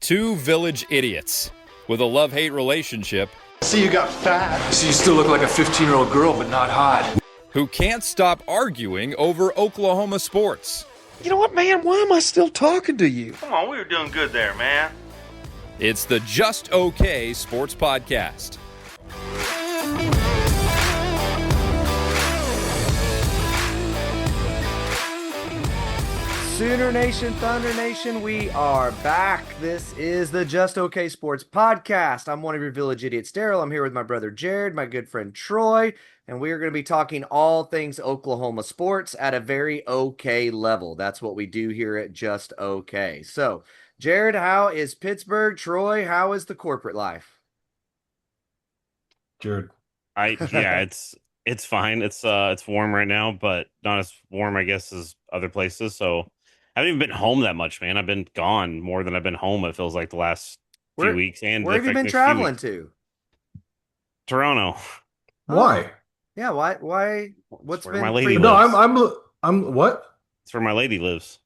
Two village idiots with a love-hate relationship See, you got fat. So you still look like a 15-year-old girl, but not hot. who can't stop arguing over Oklahoma sports. You know what, man? Why am I still talking to you? Come on, we were doing good there, man. It's the Just Okay Sports Podcast. Sooner Nation, Thunder Nation, we are back. This is the Just Okay Sports Podcast. I'm one of your village idiots, Daryl. I'm here with my brother Jared, my good friend Troy, and we are going to be talking all things Oklahoma sports at a very okay level. That's what we do here at Just Okay. So, Jared, how is Pittsburgh? Troy, how is the corporate life? Jared. It's fine. It's warm right now, but not as warm, I guess, as other places. So I haven't even been home that much, man. I've been gone more than I've been home. It feels like the last few weeks. And where have you been traveling to? Toronto. Why? Yeah, why? What's where been my lady free- lives. No, I'm what? It's where my lady lives.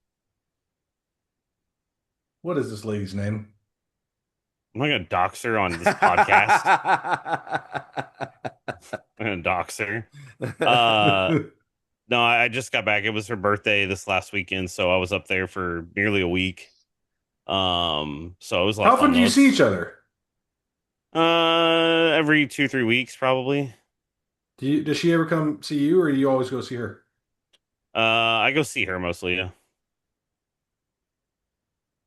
What is this lady's name? I'm not gonna dox her on this podcast. I'm gonna dox her. No, I just got back. It was her birthday this last weekend, so I was up there for nearly a week. So it was a lot How of fun. often do you see each other? Every 2-3 weeks, probably. Does she ever come see you, or do you always go see her? I go see her mostly. Yeah.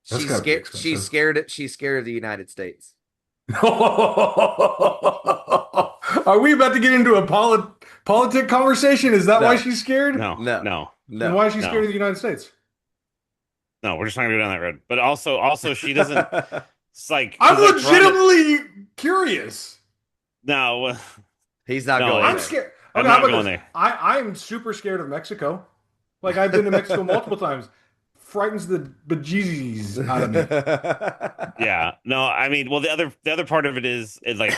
That's She's gotta be scared. expensive. She's scared of the United States. Are we about to get into a politic conversation? Is that No. why she's scared? No. Then why is she No. scared of the United States? No, we're just not gonna go down that road. But also, she doesn't. It's like I'm 'cause, like, Toronto- legitimately curious. No, He's not No, going. I'm there. scared. I'm Okay, not how about going this? there. I'm super scared of Mexico. Like, I've been to Mexico multiple times. Frightens the bejesus out of me. yeah, no. I mean, well, the other part of it is like,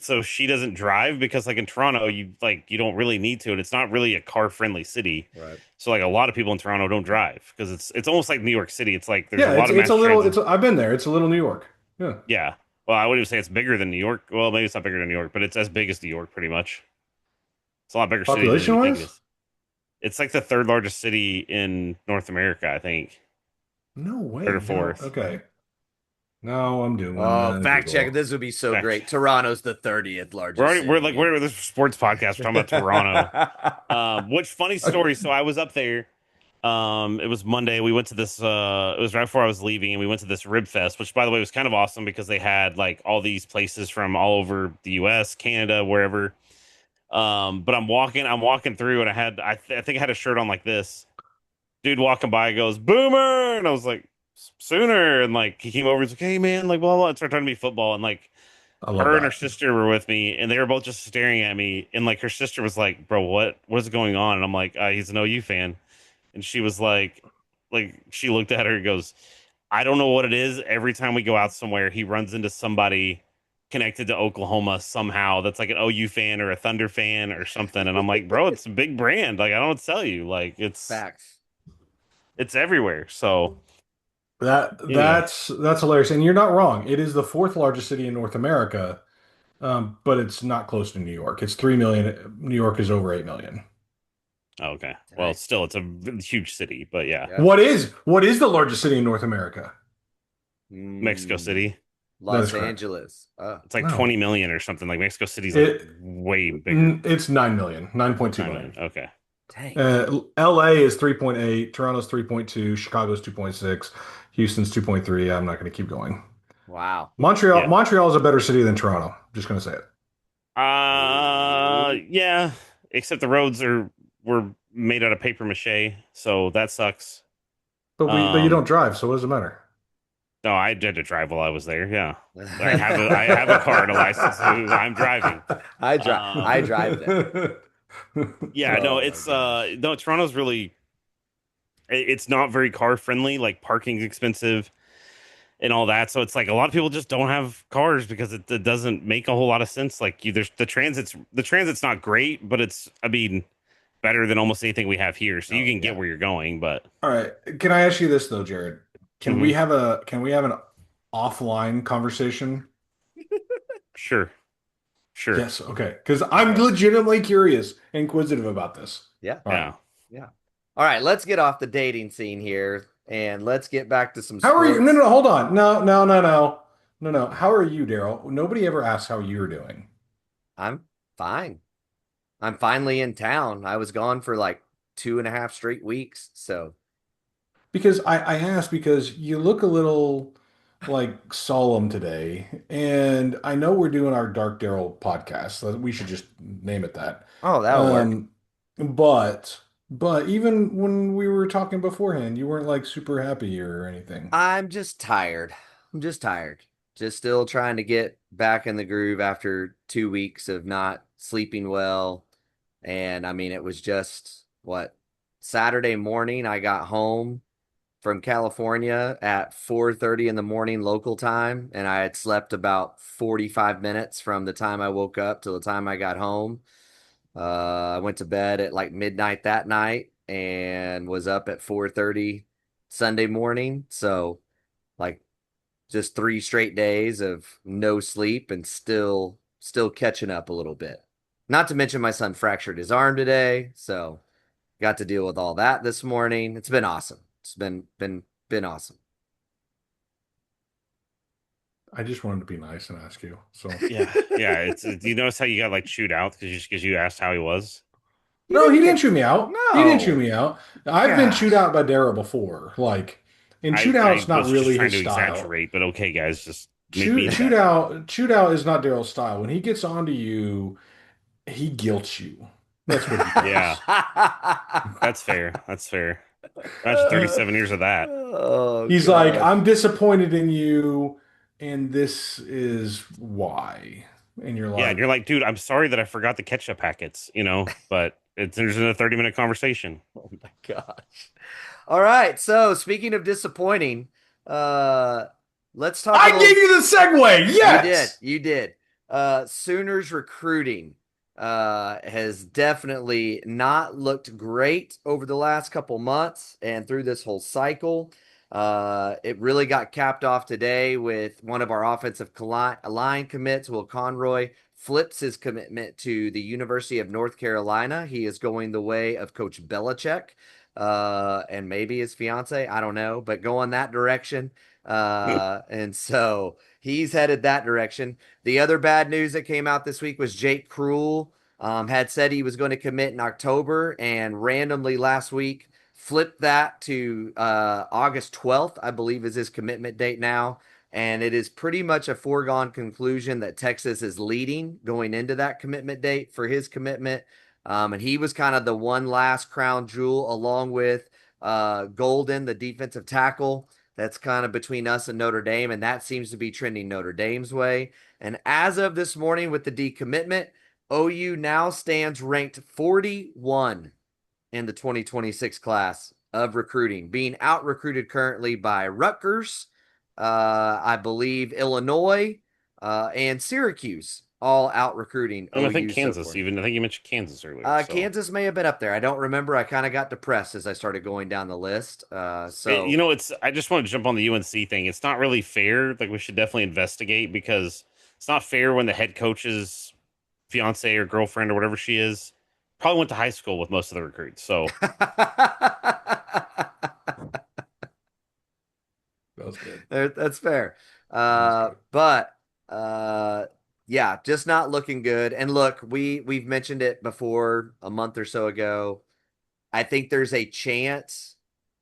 so she doesn't drive because like in Toronto, you don't really need to, and it's not really a car friendly city. Right. So like a lot of people in Toronto don't drive because it's almost like New York City. It's like there's Yeah, a lot of it's mass a little. transit. I've been there. It's a little New York. Yeah. Yeah. Well, I wouldn't even say it's bigger than New York. Well, maybe it's not bigger than New York, but it's as big as New York, pretty much. It's a lot bigger city than you think Population-wise? it is. It's like the third largest city in North America, I think. No way. Third or fourth. Okay. No, I'm doing. Oh, fact check. This would be so Fact great. Toronto's the 30th largest. We're this sports podcast. We're talking about Toronto. Which funny story? So I was up there. It was Monday. We went to this. It was right before I was leaving, and we went to this Rib Fest, which, by the way, was kind of awesome because they had like all these places from all over the U.S., Canada, wherever. But I'm walking through, and I think I had a shirt on like this. Dude walking by goes, "Boomer," and I was like, "Sooner," and like he came over, he's like, "Hey man," like blah blah. And started talking to me football, and like I love her and that. her sister were with me, and they were both just staring at me, and like her sister was like, "Bro, what is going on?" And I'm like, "He's an OU fan," and she was like she looked at her and goes, "I don't know what it is. Every time we go out somewhere, he runs into somebody connected to Oklahoma somehow that's like an OU fan or a Thunder fan or something." And I'm like, "Bro, it's a big brand. Like I don't know what to tell you. Like Facts. it's everywhere." So That's hilarious, and you're not wrong. It is the fourth largest city in North America, but it's not close to New York. It's 3 million. New York is over 8 million. okay. Well, still, it's a huge city, but yeah. Yeah. What is the largest city in North America? Mexico City. That Los is correct. Angeles. It's like No. 20 million or something. Like Mexico City's like way bigger. It's 9 million, 9.2 9 million. million. Okay. Dang. LA is 3.8, Toronto's 3.2, Chicago's 2.6, Houston's 2.3. I'm not going to keep going. Wow. Montreal, Yeah. Montreal is a better city than Toronto. Just going to say it. Yeah. Except the roads were made out of paper mache, so that sucks. But you don't drive, so what does it matter? No, I had to drive while I was there. Yeah. I have a car and a license. So I'm driving. I drive there. Yeah, Oh no, my it's gosh. no, Toronto's really it's not very car friendly. Like parking's expensive and all that. So it's like a lot of people just don't have cars because it doesn't make a whole lot of sense. Like there's the transit's not great, but it's better than almost anything we have here. So you can get where you're going, but All right. Can I ask you this though, Jared? Can we have an offline conversation? Sure. Sure. Yes, okay. Because I'm legitimately curious and inquisitive about this. Yeah. All right. Yeah. All right, let's get off the dating scene here and let's get back to some How are you? sports. No, hold on. No. How are you, Daryl? Nobody ever asks how you're doing. I'm fine. I'm finally in town. I was gone for like 2.5 straight weeks. So Because I asked because you look a little like solemn today, and I know we're doing our Dark Daryl podcast. So we should just name it that. oh, that'll work. Um, but even when we were talking beforehand, you weren't like super happy or anything. I'm just tired. I'm just tired. Just still trying to get back in the groove after 2 weeks of not sleeping well. And I mean, it was just what, Saturday morning I got home from California at 4:30 in the morning local time, and I had slept about 45 minutes from the time I woke up till the time I got home. I went to bed at like midnight that night and was up at 4:30 Sunday morning. So like just 3 straight days of no sleep and still catching up a little bit. Not to mention my son fractured his arm today, so got to deal with all that this morning. It's been awesome. It's been awesome. I just wanted to be nice and ask you. So Yeah. Yeah. Do you notice how you got like chewed out because you asked how he was? no, he didn't chew me out. He didn't chew No. me out. I've been Gosh. chewed out by Daryl before. Like, and chewed I out's not was just really trying his to style. exaggerate, but okay, guys, just make me Chewed out is not Daryl's style. When he gets onto you, he guilts you. That's what he does. Yeah. That's fair. That's fair. Imagine 37 years of that. Oh, He's like, gosh. I'm disappointed in you, and this is why. And you're Yeah, like, and you're like, dude, I'm sorry that I forgot the ketchup packets, but there's a 30-minute conversation. Oh my gosh. All right. So speaking of disappointing, let's talk a I little. gave you the segue. Yes. You did. Sooners recruiting has definitely not looked great over the last couple months and through this whole cycle. It really got capped off today with one of our offensive line commits, Will Conroy, flips his commitment to the University of North Carolina. He is going the way of Coach Belichick, and maybe his fiance. I don't know, but going that direction. And so he's headed that direction. The other bad news that came out this week was Jake Cruel had said he was going to commit in October, and randomly last week flipped that to August 12th, I believe is his commitment date now. And it is pretty much a foregone conclusion that Texas is leading going into that commitment date for his commitment. And he was kind of the one last crown jewel, along with Golden, the defensive tackle. That's kind of between us and Notre Dame, and that seems to be trending Notre Dame's way. And as of this morning with the decommitment, OU now stands ranked 41 in the 2026 class of recruiting, being out-recruited currently by Rutgers, I believe Illinois, and Syracuse, all out-recruiting And I OU think so Kansas, far. even. I think you mentioned Kansas earlier. So. Kansas may have been up there. I don't remember. I kind of got depressed as I started going down the list. I just want to jump on the UNC thing. It's not really fair. Like, we should definitely investigate, because it's not fair when the head coach's fiance or girlfriend or whatever she is probably went to high school with most of the recruits. So That was good. That's fair. That's good. But yeah, just not looking good. And look, we've mentioned it before a month or so ago. I think there's a chance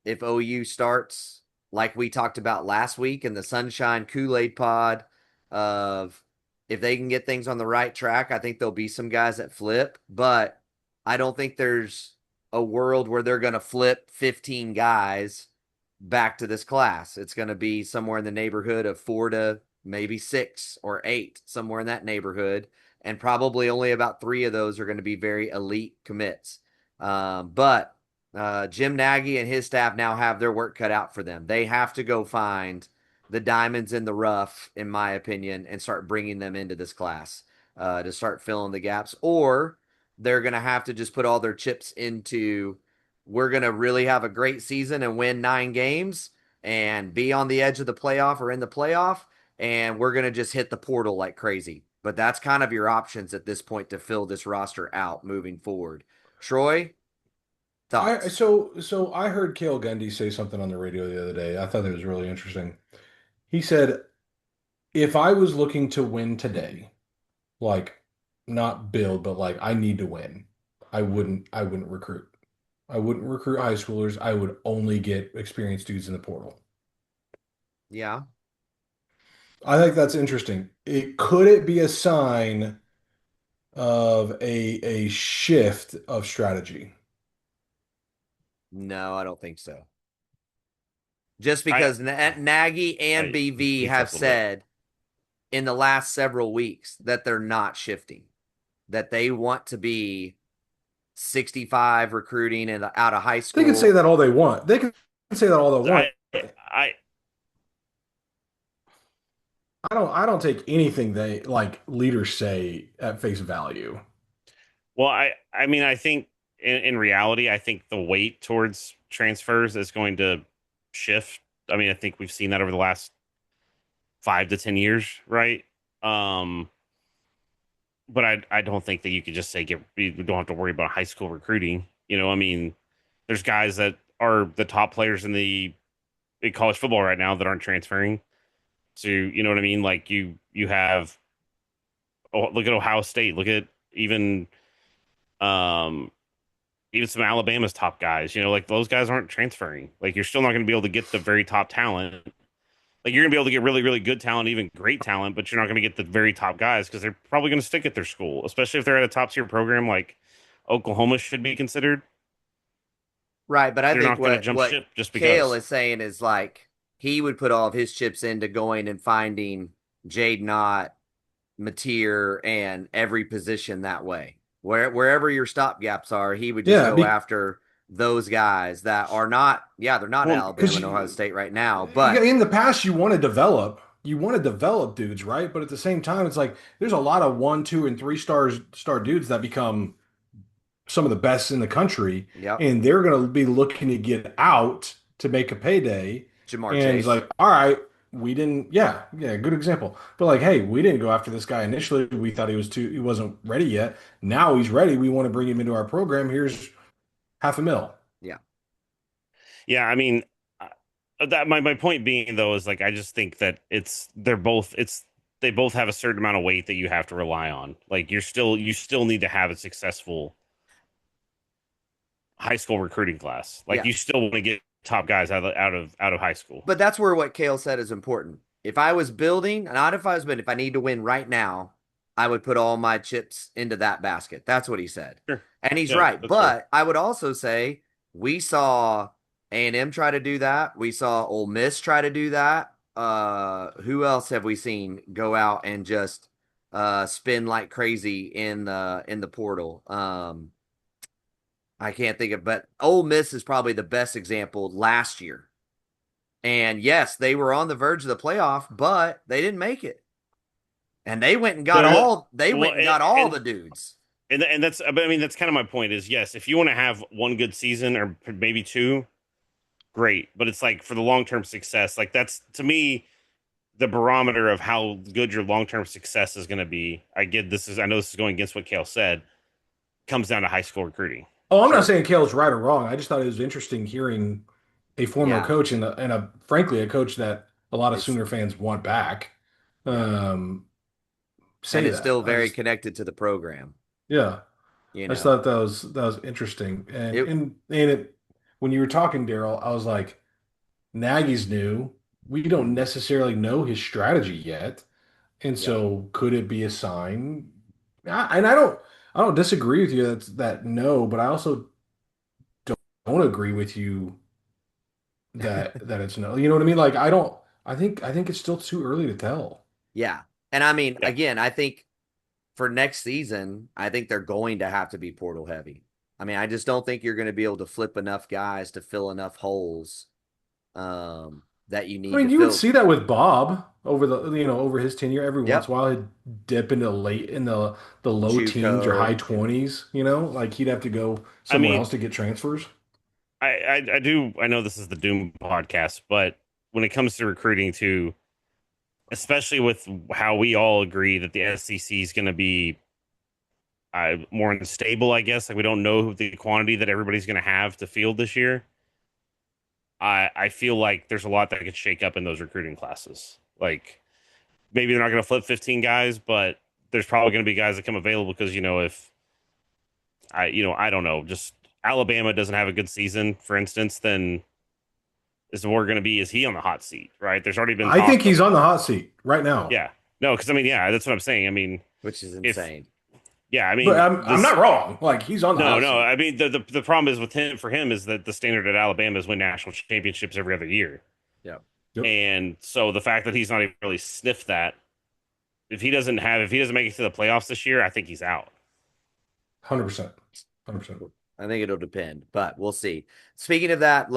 if OU starts like we talked about last week in the Sunshine Kool-Aid pod of if they can get things on the right track, I think there'll be some guys that flip, but I don't think there's a world where they're going to flip 15 guys back to this class. It's going to be somewhere in the neighborhood of 4 to maybe 6 or 8, somewhere in that neighborhood. And probably only about 3 of those are going to be very elite commits. But Jim Nagy and his staff now have their work cut out for them. They have to go find the diamonds in the rough, in my opinion, and start bringing them into this class to start filling the gaps. Or they're going to have to just put all their chips into, we're going to really have a great season and win 9 games, and be on the edge of the playoff or in the playoff, and we're going to just hit the portal like crazy. But that's kind of your options at this point to fill this roster out moving forward. Troy, thoughts? So I heard Cale Gundy say something on the radio the other day. I thought it was really interesting. He said, if I was looking to win today, like not build, but like I need to win, I wouldn't recruit. I wouldn't recruit high schoolers. I would only get experienced dudes in the portal. Yeah. I think that's interesting. Could it be a sign of a shift of strategy? No, I don't think so. Just because Nagy and BV have said in the last several weeks that they're not shifting, that they want to be 65 recruiting and out of high school. They can say that all they want. They can say that all they want. I don't take anything they like leaders say at face value. Well, I mean, I think in reality, I think the weight towards transfers is going to shift. I mean, I think we've seen that over the last 5 to 10 years, right? But I don't think that you could just say you don't have to worry about high school recruiting. You know, I mean, there's guys that are the top players in college football right now that aren't transferring. So, you know what I mean? Like you have, look at Ohio State. Look at even some Alabama's top guys. You know, like those guys aren't transferring. Like you're still not going to be able to get the very top talent. Like you're going to be able to get really, really good talent, even great talent, but you're not going to get the very top guys because they're probably going to stick at their school, especially if they're at a top tier program like Oklahoma should be considered. Right, but I think what just Cale is saying is like he would put all of his chips into going and finding Jade Knott, Mateer, and every position that way. Wherever your stop gaps are, he would just go after those guys that are not, they're not Alabama and Ohio State right now. But in the past, you want to develop dudes, right? But at the same time, it's like there's a lot of 1, 2, and 3 star dudes that become some of the best in the country, and they're going to be looking to get out to make a payday. Jamar and Chase. It's like, all right, we didn't, good example. But like, hey, we didn't go after this guy initially. We thought he wasn't ready yet. Now he's ready. We want to bring him into our program. Here's $500,000. Yeah. I mean, my point being though is like I just think that they both have a certain amount of weight that you have to rely on. Like you still need to have a successful high school recruiting class. Like you still want to get top guys out of high school. But that's where what Cale said is important. If I was building, not if I was building, if I need to win right now, I would put all my chips into that basket. That's what he said. Sure. And he's right. But I would also say we saw A&M try to do that. We saw Ole Miss try to do that. Who else have we seen go out and just spin like crazy in the portal? I can't think of, but Ole Miss is probably the best example last year. And yes, they were on the verge of the playoff, but they didn't make it. And they went and got all the dudes. And that's, I mean, that's kind of my point is, yes, if you want to have one good season or maybe 2, great. But it's like for the long-term success, like that's to me, the barometer of how good your long-term success is going to be. I know this is going against what Cale said, comes down to high school recruiting. Oh, I'm not saying Cale's right or wrong. I just thought it was interesting hearing a former coach and frankly a coach that a lot of Sooner fans want back. Say and it's still very connected to the program. Yeah, I just thought that was interesting. And when you were talking, Daryl, I was like, Nagy's new. We don't necessarily know his strategy yet, and so could it be a sign? I don't disagree with you that no, but I also don't agree with you that it's no. You know what I mean? Like I think it's still too early to tell. Yeah. And I mean, again, I think for next season, I think they're going to have to be portal heavy. I mean, I just don't think you're going to be able to flip enough guys to fill enough holes that you need. I mean, you would see that with Bob over his tenure. Every once in a while, he'd dip into the low JUCO. teens or high 20s. Like he'd have to go somewhere else to get transfers. I know this is the Doom podcast, but when it comes to recruiting too, especially with how we all agree that the SEC is going to be more unstable, I guess. Like we don't know the quantity that everybody's going to have to field this year. I feel like there's a lot that could shake up in those recruiting classes. Like maybe they're not going to flip 15 guys, but there's probably going to be guys that come available because, if I don't know, just Alabama doesn't have a good season, for instance, then is the war going to be, is he on the hot seat, right? There's already been. I think he's on the hot seat right now. Yeah. No, because that's what I'm saying. I mean, which is insane. But I'm not wrong. Like he's on the hot seat. I mean, the problem is for him is that the standard at Alabama is win national championships every other year. Yeah. Yep. And so the fact that he's not even really sniffed that, if he doesn't make it to the playoffs this year, I think he's out. 100%. 100%. I think it'll depend, but we'll see. Speaking of that,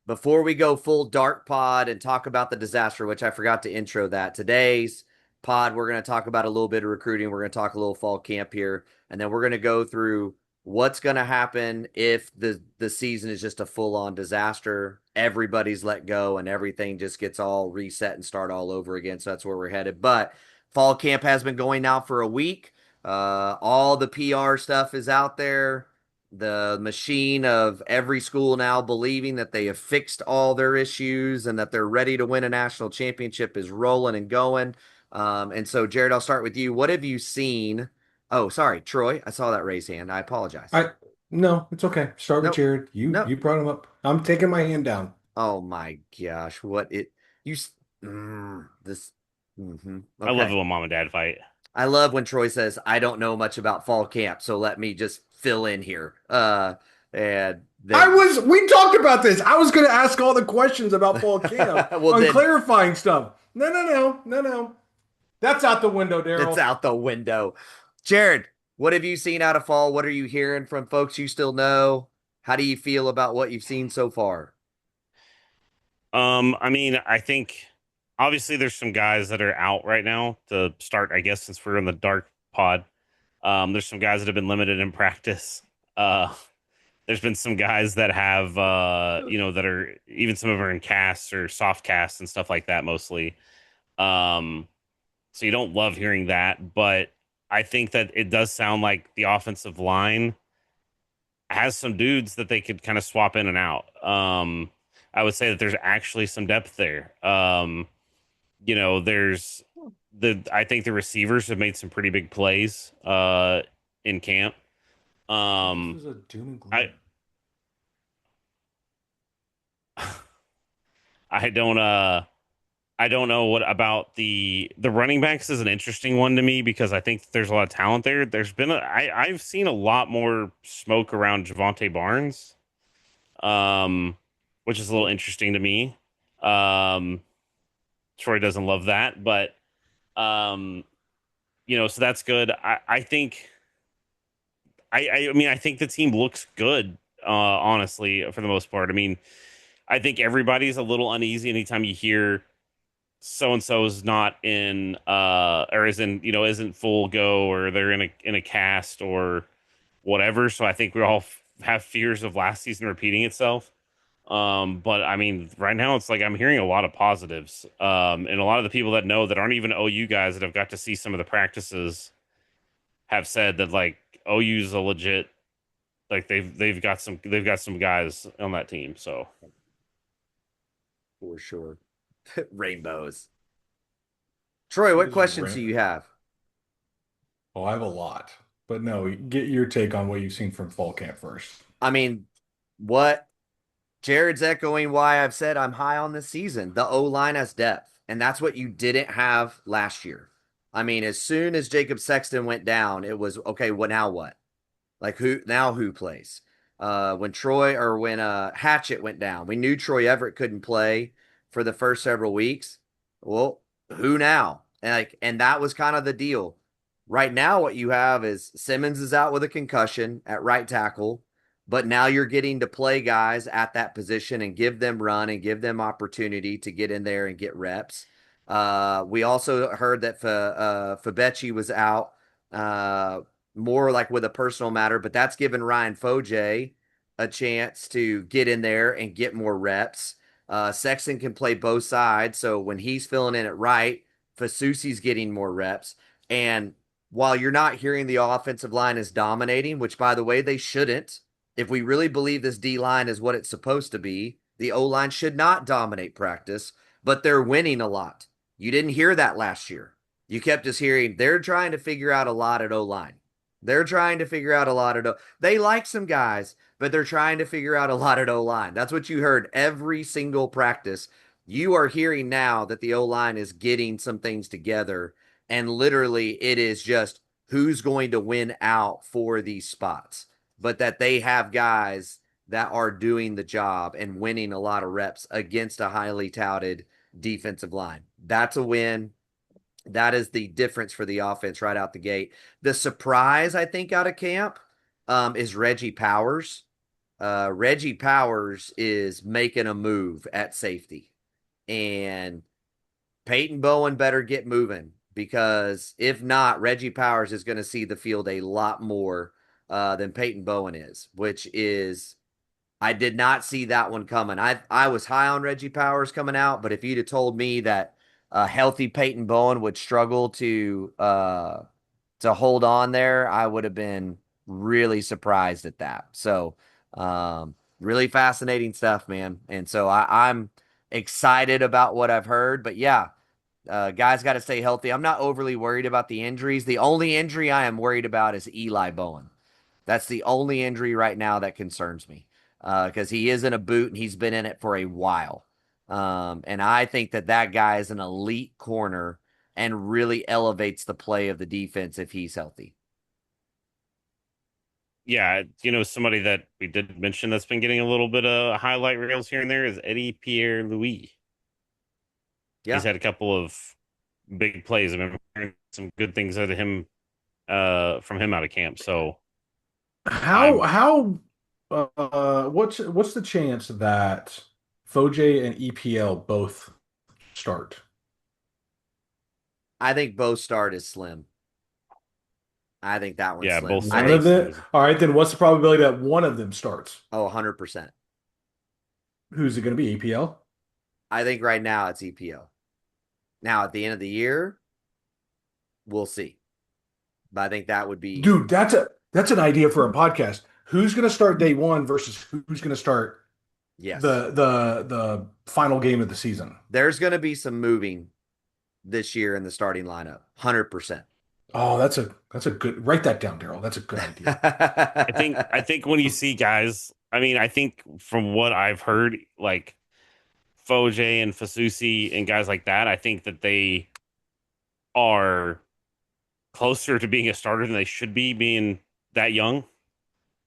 before we go full dark pod and talk about the disaster, which I forgot to intro that, today's pod, we're going to talk about a little bit of recruiting. We're going to talk a little fall camp here, and then we're going to go through what's going to happen if the season is just a full-on disaster. Everybody's let go and everything just gets all reset and start all over again. So that's where we're headed. But fall camp has been going now for a week. All the PR stuff is out there. The machine of every school now believing that they have fixed all their issues and that they're ready to win a national championship is rolling and going. And so, Jared, I'll start with you. What have you seen? Oh, sorry, Troy. I saw that raised hand. I apologize. No, it's okay. Start with Jared. You brought him up. I'm taking my hand down. Oh my gosh, Okay. I love it when mom and dad fight. I love when Troy says, "I don't know much about fall camp, so let me just fill in here." And we talked about this. I was going to ask all the questions about fall camp clarifying stuff. No. That's out the window, Daryl. It's out the window. Jared, what have you seen out of fall? What are you hearing from folks you still know? How do you feel about what you've seen so far? I mean, I think obviously there's some guys that are out right now to start, I guess, since we're in the dark pod. There's some guys that have been limited in practice. There's been some guys that have, that are, even some of them are in casts or soft casts and stuff like that mostly. So you don't love hearing that, but I think that it does sound like the offensive line has some dudes that they could kind of swap in and out. I would say that there's actually some depth there. I think the receivers have made some pretty big plays in camp. This is a doom and gloom. I don't know what about the running backs is an interesting one to me because I think there's a lot of talent there. There's been I've seen a lot more smoke around Javonte Barnes, which is a little interesting to me. Troy doesn't love that, but so that's good. I think I think the team looks good, honestly, for the most part. I mean, I think everybody's a little uneasy anytime you hear so-and-so is not in or isn't full go, or they're in a cast or whatever. So I think we all have fears of last season repeating itself. But I mean, right now it's like I'm hearing a lot of positives. And a lot of the people that know that aren't even OU guys that have got to see some of the practices have said that like OU's a legit, like they've got some guys on that team. So for sure. Rainbows. Troy, what questions do you have? Oh, I have a lot, but no, get your take on what you've seen from fall camp first. I mean, what Jared's echoing why I've said I'm high on this season. The O-line has depth, and that's what you didn't have last year. I mean, as soon as Jacob Sexton went down, it was okay. Well, now what? Like who plays? When Hatchett went down, we knew Troy Everett couldn't play for the first several weeks. Well, who now? And that was kind of the deal. Right now, what you have is Simmons is out with a concussion at right tackle, but now you're getting to play guys at that position and give them run and give them opportunity to get in there and get reps. We also heard that Fabechi was out more like with a personal matter, but that's given Ryan Foje a chance to get in there and get more reps. Sexton can play both sides, so when he's filling in at right, Fasusi's getting more reps. And while you're not hearing the offensive line is dominating, which, by the way, they shouldn't, if we really believe this D-line is what it's supposed to be, the O-line should not dominate practice, but they're winning a lot. You didn't hear that last year. You kept just hearing they're trying to figure out a lot at O-line. They're trying to figure out a lot at They like some guys, but they're trying to figure out a lot at O-line. That's what you heard every single practice. You are hearing now that the O-line is getting some things together, and literally it is just who's going to win out for these spots, but that they have guys that are doing the job and winning a lot of reps against a highly touted defensive line. That's a win. That is the difference for the offense right out the gate. The surprise, I think, out of camp is Reggie Powers. Reggie Powers is making a move at safety. And Peyton Bowen better get moving, because if not, Reggie Powers is going to see the field a lot more than Peyton Bowen is, which is, I did not see that one coming. I was high on Reggie Powers coming out, but if you'd have told me that a healthy Peyton Bowen would struggle to hold on there, I would have been really surprised at that. So really fascinating stuff, man. And so I'm excited about what I've heard. But yeah, guys got to stay healthy. I'm not overly worried about the injuries. The only injury I am worried about is Eli Bowen. That's the only injury right now that concerns me, because he is in a boot and he's been in it for a while. And I think that guy is an elite corner and really elevates the play of the defense if he's healthy. Yeah, somebody that we did mention that's been getting a little bit of highlight reels here and there is Eddie Pierre-Louis. Yeah. He's had a couple of big plays. I've been hearing some good things out of him, from him out of camp. So what's the chance that Foje and EPL both start? I think both start is slim. I think that one's slim. Both. All right, then what's the probability that one of them starts? Oh, 100%. Who's it going to be, EPL? I think right now it's EPL. Now, at the end of the year, we'll see. But I think that would be... Dude, that's an idea for a podcast. Who's going to start day one versus who's going to start the final game of the season? There's going to be some moving this year in the starting lineup. 100%. Oh, that's a good. Write that down, Daryl. That's a good idea. I think when you see guys, I think from what I've heard, like Foje and Fasusi and guys like that, I think that they are closer to being a starter than they should be, being that young,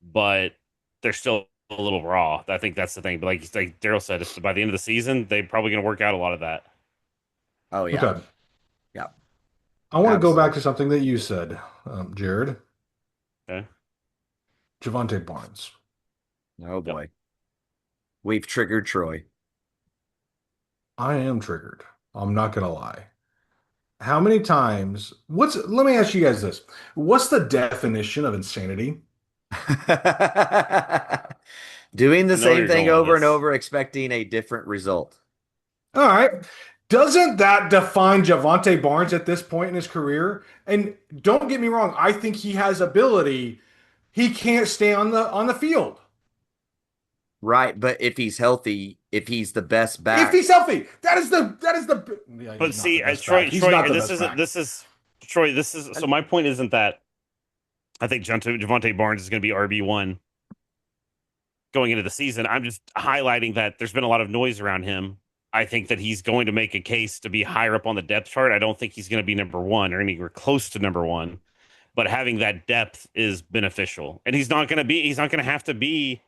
but they're still a little raw. I think that's the thing. But like Daryl said, by the end of the season, they're probably going to work out a lot of that. Oh yeah. Okay. Yeah. I want to go back to something that you said, Jared. Okay. Javonte Barnes. Oh boy. Yep. We've triggered Troy. I am triggered. I'm not going to lie. How many times? Let me ask you guys this. What's the definition of insanity? Doing the same thing over and over, expecting a different result. All right. Doesn't that define Javonte Barnes at this point in his career? And don't get me wrong, I think he has ability. He can't stay on the field. Right, but if he's healthy, if he's the best back, if he's healthy, that is the. Yeah, but see, Troy, this is so. My point isn't that I think Javonte Barnes is going to be RB1 going into the season. I'm just highlighting that there's been a lot of noise around him. I think that he's going to make a case to be higher up on the depth chart. I don't think he's going to be number one or anywhere close to number one, but having that depth is beneficial. And he's not going to have to be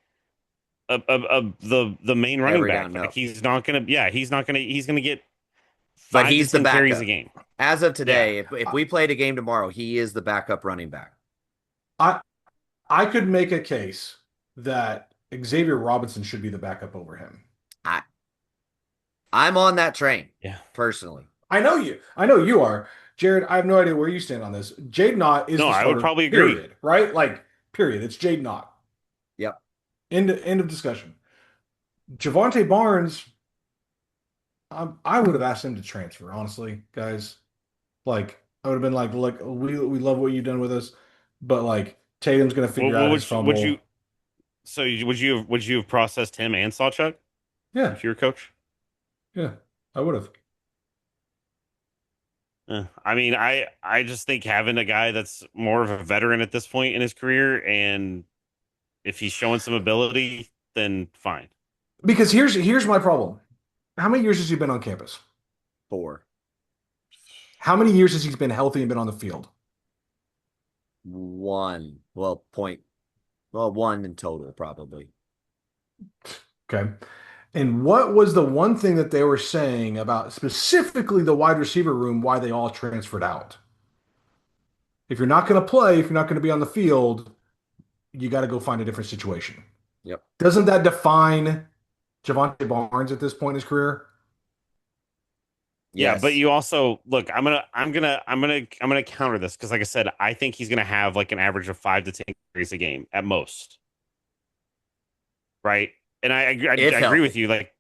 the main running back. Like he's going to get 5 he's the backup carries a game. As of today, if we played a game tomorrow, he is the backup running back. I could make a case that Xavier Robinson should be the backup over him. I'm on that train. Yeah. Personally. I know you are. Jared, I have no idea where you stand on this. Jade Knott is the starter, I would probably agree. Period, right? Like, period. It's Jade Knott. Yep. End of discussion. Javonte Barnes, I would have asked him to transfer, honestly, guys. Like, I would have been like, look, we love what you've done with us, but like Tatum's gonna figure out his fumble. Would you have processed him and Sawchuk Yeah, if you were coach? yeah, I would have. I mean, I just think having a guy that's more of a veteran at this point in his career, and if he's showing some ability, then fine. Because here's my problem. How many years has he been on campus? 4. How many years has he been healthy and been on the field? 1. Well, 1 in total, probably. Okay. And what was the one thing that they were saying about specifically the wide receiver room, why they all transferred out? If you're not going to play, if you're not going to be on the field, you got to go find a different situation. Yep. Doesn't that define Javonte Barnes at this point in his career? Yeah, but you also look. I'm gonna counter this because, like I said, I think he's gonna have like an average of 5 to 10 carries a game at most. Right, and I agree with you. Like,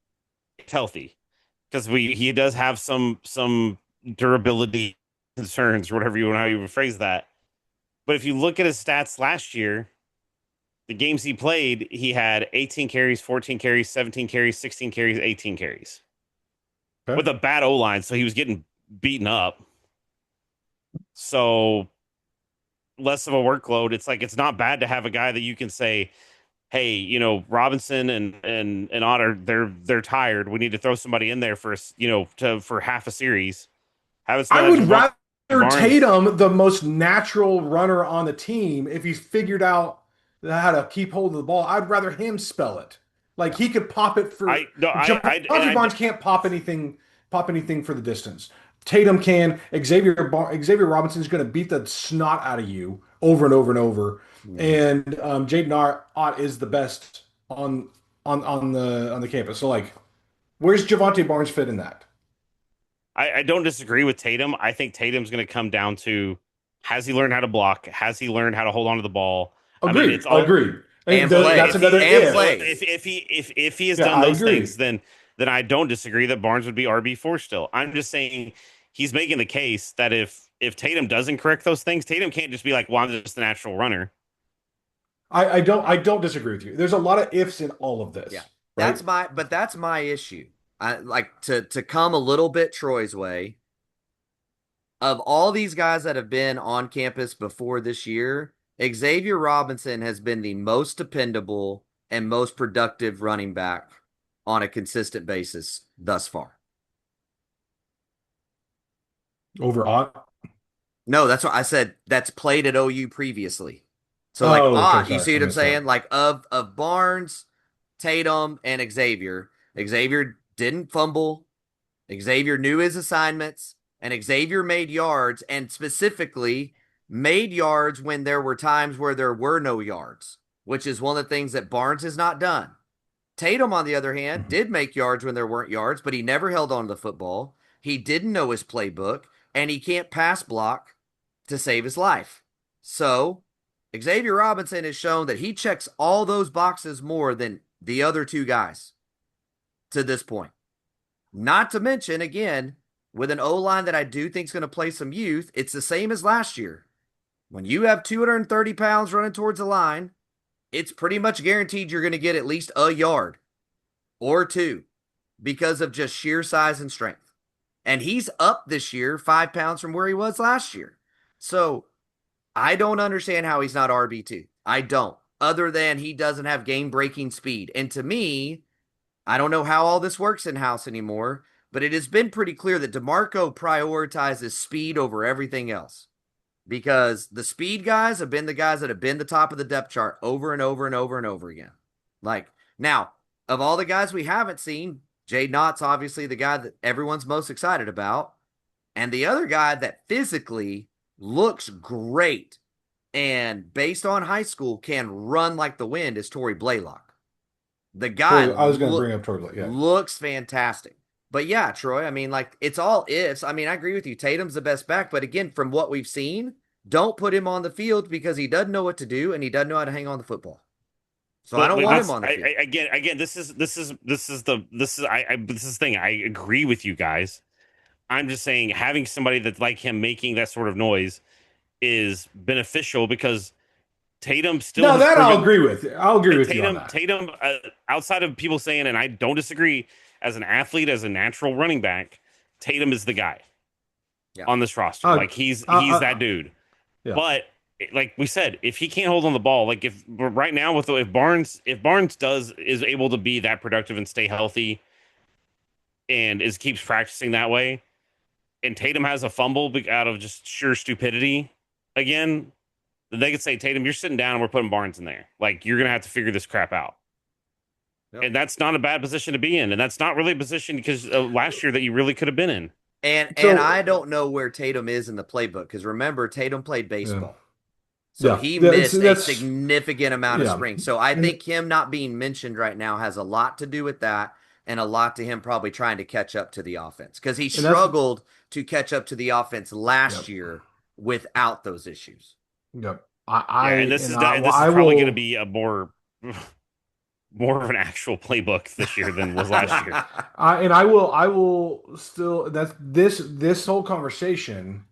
it's healthy because he does have some durability concerns, or whatever how you phrase that. But if you look at his stats last year, the games he played, he had 18 carries, 14 carries, 17 carries, 16 carries, 18 carries. Okay. With a bad O-line, so he was getting beaten up. So less of a workload. It's like it's not bad to have a guy that you can say, hey, you know, Robinson and Otter, they're tired. We need to throw somebody in there for for half a series. I would rather Tatum, the most natural runner on the team, if he's figured out how to keep hold of the ball, I'd rather him spell it. Like he could pop it for. Javonte Barnes can't pop anything for the distance. Tatum can. Xavier Robinson is going to beat the snot out of you over and over and over. And Jaden Ott is the best on the campus. So like, where's Javonte Barnes fit in that? I don't disagree with Tatum. I think Tatum's going to come down to, has he learned how to block? Has he learned how to hold on to the ball? Agreed. And that's another if. If he has done those things, then I don't disagree that Barnes would be RB4 still. I'm just saying he's making the case that if Tatum doesn't correct those things, Tatum can't just be like, well, I'm just a natural runner. I don't disagree with you. There's a lot of ifs in all of this. Yeah. Right? That's my issue. I like to come a little bit Troy's way. Of all these guys that have been on campus before this year, Xavier Robinson has been the most dependable and most productive running back on a consistent basis thus far. Over Ott? No, that's what I said. That's played at OU previously. So like Ott, you see what I'm saying? Like of Barnes, Tatum, and Xavier didn't fumble. Xavier knew his assignments, and Xavier made yards, and specifically made yards when there were times where there were no yards, which is one of the things that Barnes has not done. Tatum, on the other hand, did make yards when there weren't yards, but he never held on to the football. He didn't know his playbook, and he can't pass block to save his life. So Xavier Robinson has shown that he checks all those boxes more than the other two guys to this point. Not to mention, again, with an O-line that I do think is going to play some youth, it's the same as last year. When you have 230 pounds running towards the line, it's pretty much guaranteed you're going to get at least a yard or two because of just sheer size and strength. And he's up this year 5 pounds from where he was last year. So I don't understand how he's not RB2. I don't. Other than he doesn't have game-breaking speed. And to me, I don't know how all this works in-house anymore, but it has been pretty clear that DeMarco prioritizes speed over everything else. Because the speed guys have been the guys that have been the top of the depth chart over and over and over and over again. Like, now, of all the guys we haven't seen, Jaden Ott's obviously the guy that everyone's most excited about. And the other guy that physically looks great and based on high school can run like the wind is Torrey Blaylock. The guy I was going to bring up Torrey, yeah. Looks fantastic. But yeah, Troy, I mean, like, it's all ifs. I mean, I agree with you. Tatum's the best back. But again, from what we've seen, don't put him on the field because he doesn't know what to do and he doesn't know how to hang on the football. So I don't want him on the field. Again, this is the thing. I agree with you guys. I'm just saying having somebody that's like him making that sort of noise is beneficial because Tatum still. No, that I'll agree with. I'll agree with you on that. Tatum, outside of people saying, and I don't disagree, as an athlete, as a natural running back, Tatum is the guy on this roster. Like he's that dude. Yeah. But like we said, if he can't hold on the ball, like if right now if Barnes is able to be that productive and stay healthy, and keeps practicing that way, and Tatum has a fumble out of just sheer stupidity again, they could say, Tatum, you're sitting down and we're putting Barnes in there. Like, you're going to have to figure this crap out. Yep. And that's not a bad position to be in. And that's not really a position because last year that you really could have been in. And I don't know where Tatum is in the playbook because remember, Tatum played baseball. Yeah. So he missed a significant amount of spring. So I think him not being mentioned right now has a lot to do with that and a lot to him probably trying to catch up to the offense because he struggled to catch up to the offense last year without those issues. Yep. This is probably going to be a more of an actual playbook this year than was last year. I will still this whole conversation,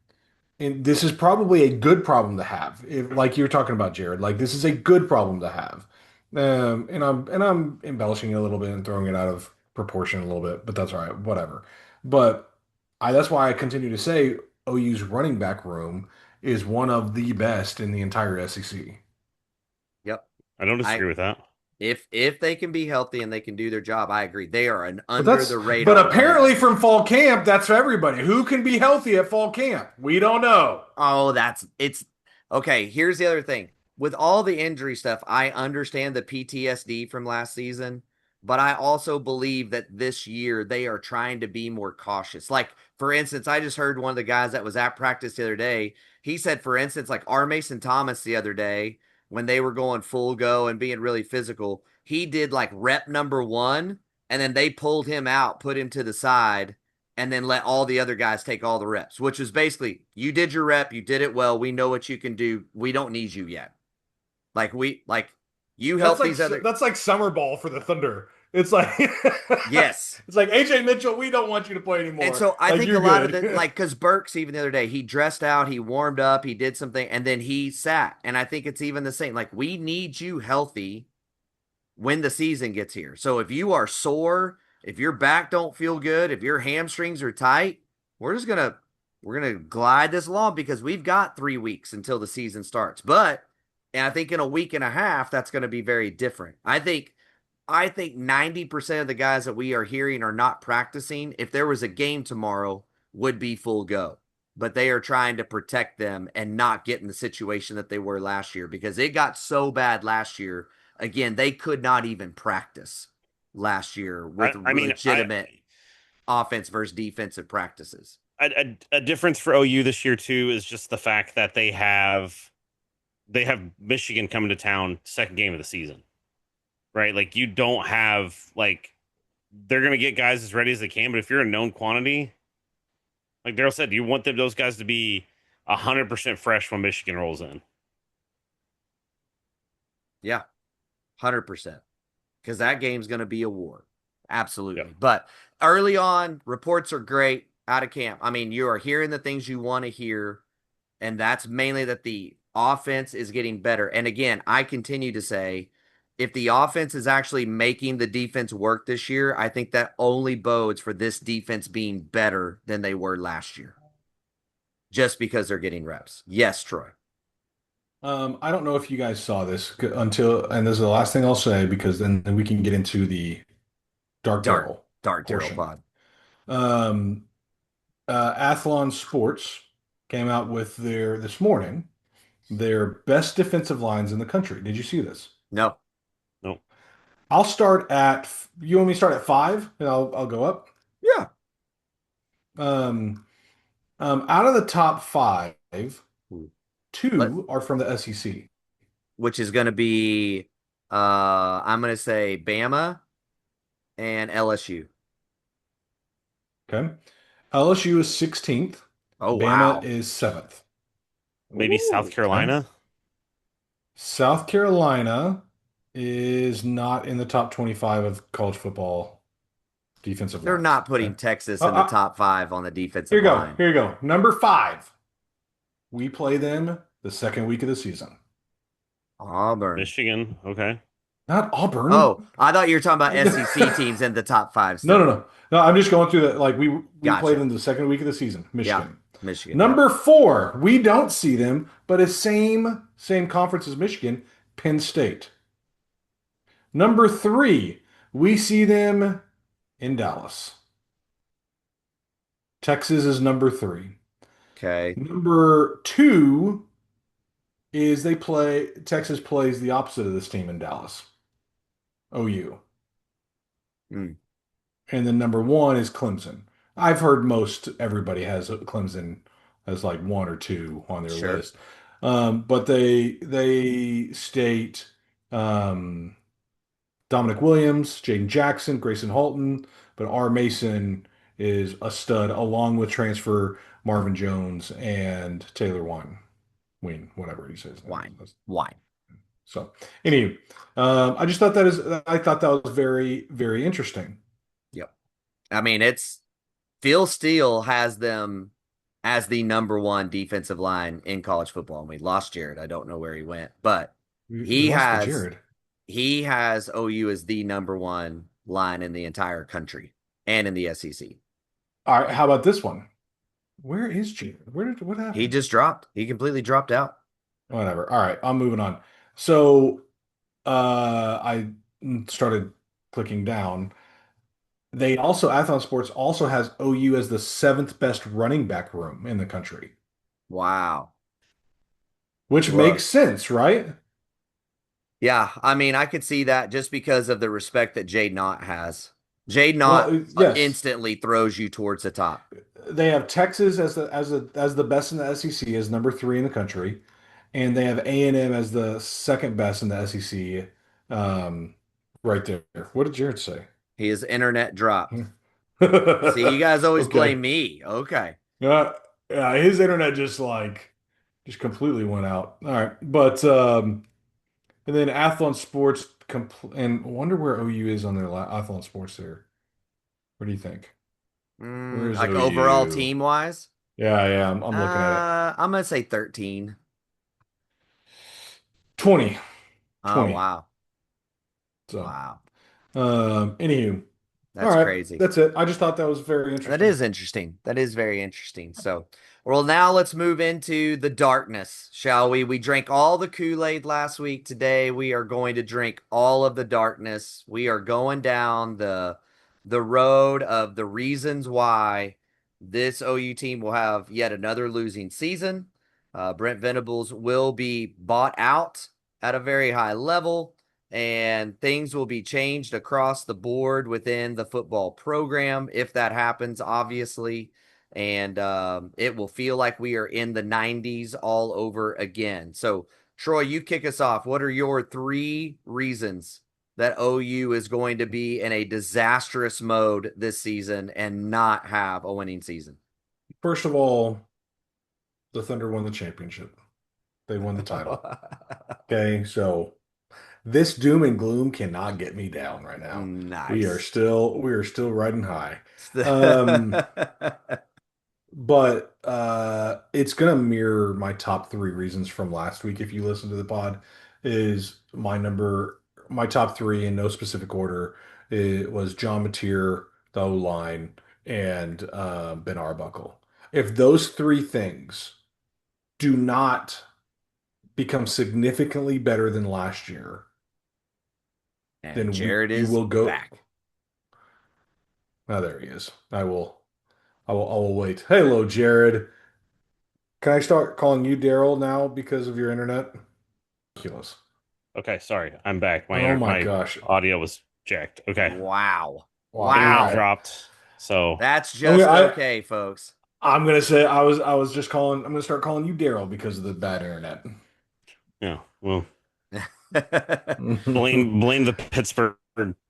and this is probably a good problem to have. Like you're talking about, Jared, like this is a good problem to have. And I'm embellishing it a little bit and throwing it out of proportion a little bit, but that's all right, whatever. But that's why I continue to say OU's running back room is one of the best in the entire SEC. Yep. I don't disagree with that. If they can be healthy and they can do their job, I agree. They are an under the radar. But apparently from fall camp, that's for everybody. Who can be healthy at fall camp? We don't know. Oh, it's okay. Here's the other thing. With all the injury stuff, I understand the PTSD from last season, but I also believe that this year they are trying to be more cautious. Like, for instance, I just heard one of the guys that was at practice the other day. He said, for instance, like R. Mason Thomas the other day, when they were going full go and being really physical, he did like rep number 1, and then they pulled him out, put him to the side, and then let all the other guys take all the reps, which is basically, you did your rep, you did it well, we know what you can do, we don't need you yet. You help these other. That's like summer ball for the Thunder. It's like yes, it's like AJ Mitchell. We don't want you to play anymore. And so I think a lot of the because Burks even the other day he dressed out, he warmed up, he did something, and then he sat. And I think it's even the same. Like we need you healthy when the season gets here. So if you are sore, if your back don't feel good, if your hamstrings are tight, we're gonna glide this along because we've got 3 weeks until the season starts. But and I think in a week and a half that's going to be very different. I think 90% of the guys that we are hearing are not practicing. If there was a game tomorrow, would be full go. But they are trying to protect them and not get in the situation that they were last year because it got so bad last year. Again, they could not even practice last year with legitimate offense versus defensive practices. A difference for OU this year, too, is just the fact that they have Michigan coming to town second game of the season. Right, like you don't have they're gonna get guys as ready as they can, but if you're a known quantity, like Daryl said, you want those guys to be 100% fresh when Michigan rolls in. Yeah, 100%, because that game's gonna be a war, absolutely. Yep. But early on, reports are great out of camp. I mean, you are hearing the things you want to hear, and that's mainly that the offense is getting better. And again, I continue to say, if the offense is actually making the defense work this year, I think that only bodes for this defense being better than they were last year. Just because they're getting reps. Yes, Troy. I don't know if you guys saw this and this is the last thing I'll say because then we can get into the Dark Daryl pod. Athlon Sports came out with this morning their best defensive lines in the country. Did you see this? No. I'll start at. You want me to start at 5, and I'll go up. Yeah. Out of the top 5, 2 are from the SEC, which is going to be, I'm going to say Bama and LSU. Okay, LSU is 16th. Oh, Bama wow. is 7th. Maybe South Carolina. South Carolina is not in the top 25 of college football defensive They're lines. not putting Okay. Texas in the top 5 on the defensive Here you go. line. Here you go. Number 5. We play them the second week of the season. Auburn. Michigan. Okay. Not Auburn. Oh, I thought you were talking about SEC teams in the top 5. Still. No. I'm just going through that. Like we Gotcha. play them the second week of the season. Michigan. Yeah, Michigan. Number 4. We don't see them, but it's same conference as Michigan. Penn State. Number 3. We see them in Dallas. Texas is number 3. Okay. Number 2 is Texas plays the opposite of this team in Dallas. OU. Mm. And then number 1 is Clemson. I've heard most everybody has Clemson as like 1 or 2 on their list. But they state Dominic Williams, Jaden Jackson, Grayson Halton, but R. Mason is a stud along with transfer Marvin Jones and Taylor Wine, whatever he says. Wine. So, anyway, I thought that was very, very interesting. Yep. I mean, Phil Steele has them as the number 1 defensive line in college football. And we lost Jared. I don't know where he went, but he has OU as the number 1 line in the entire country and in the SEC. All right. How about this one? Where is Jared? What happened? He just dropped. He completely dropped out. Whatever. All right. I'm moving on. So I started clicking down. Athlon Sports also has OU as the 7th best running back room in the country. Wow. Which makes sense, right? Yeah. I mean, I could see that just because of the respect that Jade Knott has. Jade Knott instantly throws you towards the top. They have Texas as the best in the SEC, as number 3 in the country. And they have A&M as the 2nd best in the SEC, right there. What did Jared say? His internet dropped. See, you guys always blame me. Okay. Yeah, his internet just completely went out. All right, but and then Athlon Sports and wonder where OU is on their Athlon Sports there. What do you think? Like OU? Overall team wise? Yeah, I'm looking at it. I'm gonna say 13. 20. Oh, wow. So, wow. Anywho. That's crazy. That's it. I just thought that was very interesting. That is interesting. That is very interesting. So, well, now let's move into the darkness, shall we? We drank all the Kool-Aid last week. Today, we are going to drink all of the darkness. We are going down the road of the reasons why this OU team will have yet another losing season. Brent Venables will be bought out at a very high level, and things will be changed across the board within the football program if that happens, obviously. And it will feel like we are in the 90s all over again. So, Troy, you kick us off. What are your 3 reasons that OU is going to be in a disastrous mode this season and not have a winning season? First of all, the Thunder won the championship. They won the title. Okay, so this doom and gloom cannot get me down right now. Nice. We are still riding high. But it's gonna mirror my top 3 reasons from last week. If you listen to the pod, is my top 3 in no specific order. It was John Mateer, the O-line, and Ben Arbuckle. If those 3 things do not become significantly better than last year, and then Jared we will go back. Oh, there he is. I will wait. Hello, Jared. Can I start calling you Daryl now because of your internet? Ridiculous. Okay, sorry. I'm back. My gosh. Audio was jacked. Okay. Wow. Internet dropped. So that's just okay, folks. I'm gonna say I'm gonna start calling you Daryl because of the bad internet. Yeah. Well, blame the Pittsburgh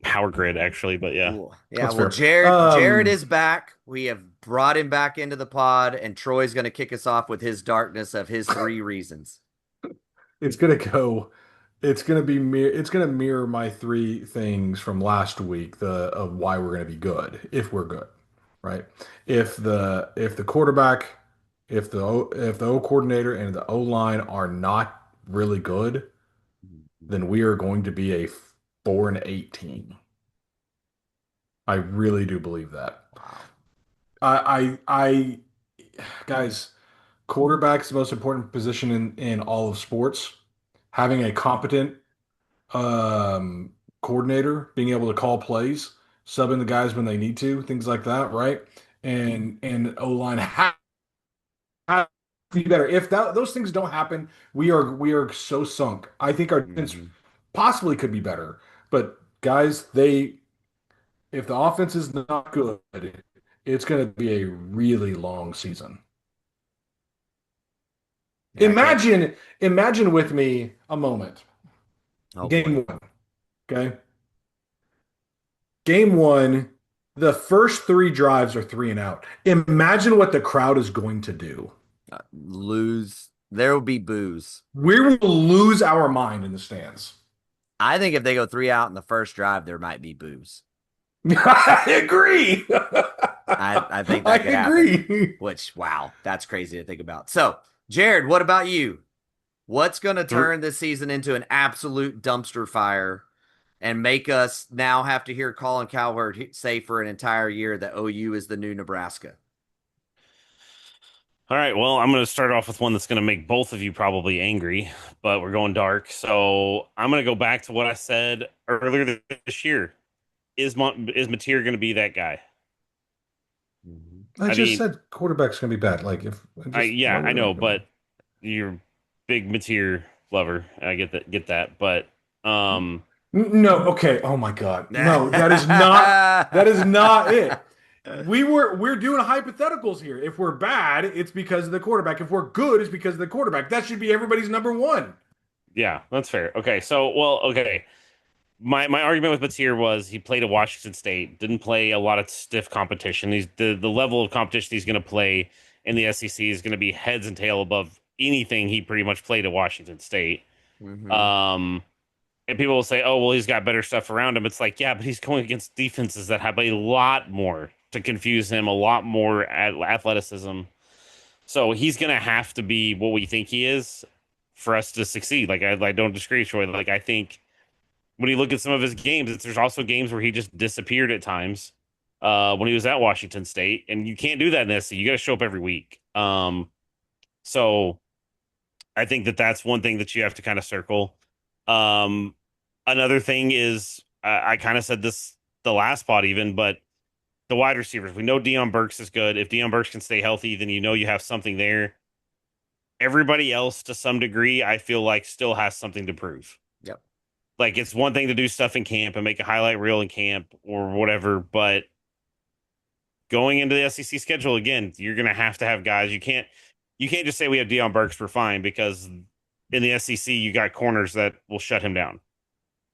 power grid, actually, but yeah. Yeah, well, Jared is back. We have brought him back into the pod, and Troy's going to kick us off with his darkness of his 3 reasons. It's gonna go it's gonna mirror my three things from last week, of why we're gonna be good if we're good, right? If the quarterback, if the O coordinator and the O line are not really good, then we are going to be a 4-8 team. I really do believe that. I guys, quarterback's the most important position in all of sports. Having a competent um, coordinator, being able to call plays, subbing the guys when they need to, things like that, right? And O line have to be better. If those things don't happen, we are so sunk. I think our defense possibly could be better, but guys, if the offense is not good, it's going to be a really long season. Yeah, Imagine with me a moment. Game one. Okay. Game one, the first three drives are 3-and-out. Imagine what the crowd is going to do. Lose. There will be boos. We will lose our mind in the stands. I think if they go 3-out in the first drive, there might be boos. I agree. I think that could happen. Which, wow, that's crazy to think about. So, Jared, what about you? What's going to turn this season into an absolute dumpster fire and make us now have to hear Colin Cowherd say for an entire year that OU is the new Nebraska? All right, well, I'm going to start off with one that's going to make both of you probably angry, but we're going dark. So I'm going to go back to what I said earlier this year. Is Mateer going to be that guy? I just said quarterback's going to be bad. Like I know, but you're big Mateer lover. I get that, but no, okay. Oh my God, no, that is not it. We're doing hypotheticals here. If we're bad, it's because of the quarterback. If we're good, it's because of the quarterback. That should be everybody's number one. Yeah, that's fair. Okay, okay. My argument with Mateer was he played at Washington State, didn't play a lot of stiff competition. The level of competition he's going to play in the SEC is going to be heads and tail above anything he pretty much played at Washington State. Mm-hmm. And people will say, "Oh, well, he's got better stuff around him." It's like, yeah, but he's going against defenses that have a lot more to confuse him, a lot more athleticism. So he's going to have to be what we think he is for us to succeed. Like I don't disagree, Troy. Like I think. When you look at some of his games, there's also games where he just disappeared at times when he was at Washington State, and you can't do that in this. You got to show up every week. So I think that's one thing that you have to kind of circle. Another thing is I kind of said this the last pod even, but the wide receivers. We know Deion Burks is good. If Deion Burks can stay healthy, then you know you have something there. Everybody else, to some degree, I feel like still has something to prove. Yep. Like it's one thing to do stuff in camp and make a highlight reel in camp or whatever, but going into the SEC schedule again, you're going to have guys. You can't just say we have Deion Burks, we're fine, because in the SEC you got corners that will shut him down.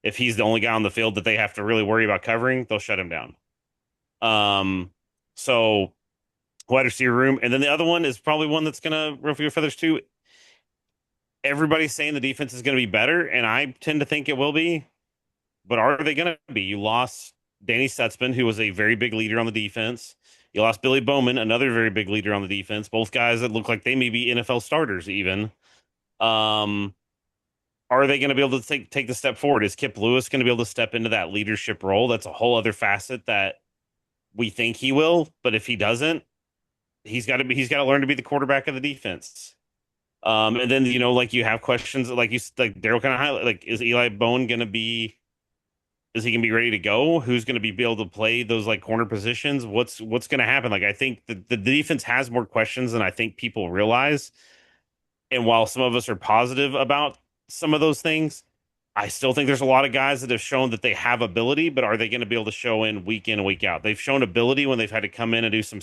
If he's the only guy on the field that they have to really worry about covering, they'll shut him down. So wide receiver room, and then the other one is probably one that's going to ruffle your feathers too. Everybody's saying the defense is going to be better, and I tend to think it will be. But are they going to be? You lost Danny Stutzman, who was a very big leader on the defense. You lost Billy Bowman, another very big leader on the defense. Both guys that look like they may be NFL starters even. Are they going to be able to take the step forward? Is Kip Lewis going to be able to step into that leadership role? That's a whole other facet that we think he will. But if he doesn't, he's got to learn to be the quarterback of the defense. And then, like you have questions like Daryl kind of highlight, like, is Eli Bone going to be, is he going to be ready to go? Who's going to be able to play those like corner positions? What's going to happen? Like, I think the defense has more questions than I think people realize. And while some of us are positive about some of those things, I still think there's a lot of guys that have shown that they have ability, but are they going to be able to show in and week out? They've shown ability when they've had to come in and do some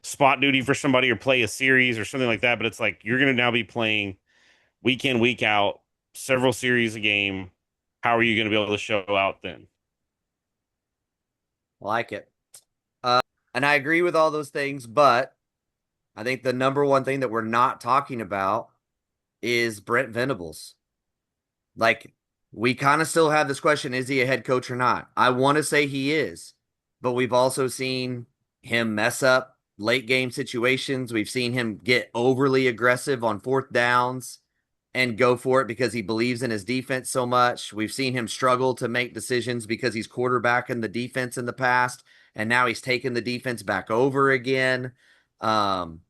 spot duty for somebody or play a series or something like that. But it's like, you're going to now be playing week in, week out, several series a game. How are you going to be able to show out then? I like it. And I agree with all those things, but I think the number one thing that we're not talking about is Brent Venables. Like, we kind of still have this question, is he a head coach or not? I want to say he is, but we've also seen him mess up late game situations. We've seen him get overly aggressive on fourth downs and go for it because he believes in his defense so much. We've seen him struggle to make decisions because he's quarterbacking the defense in the past, and now he's taken the defense back over again. And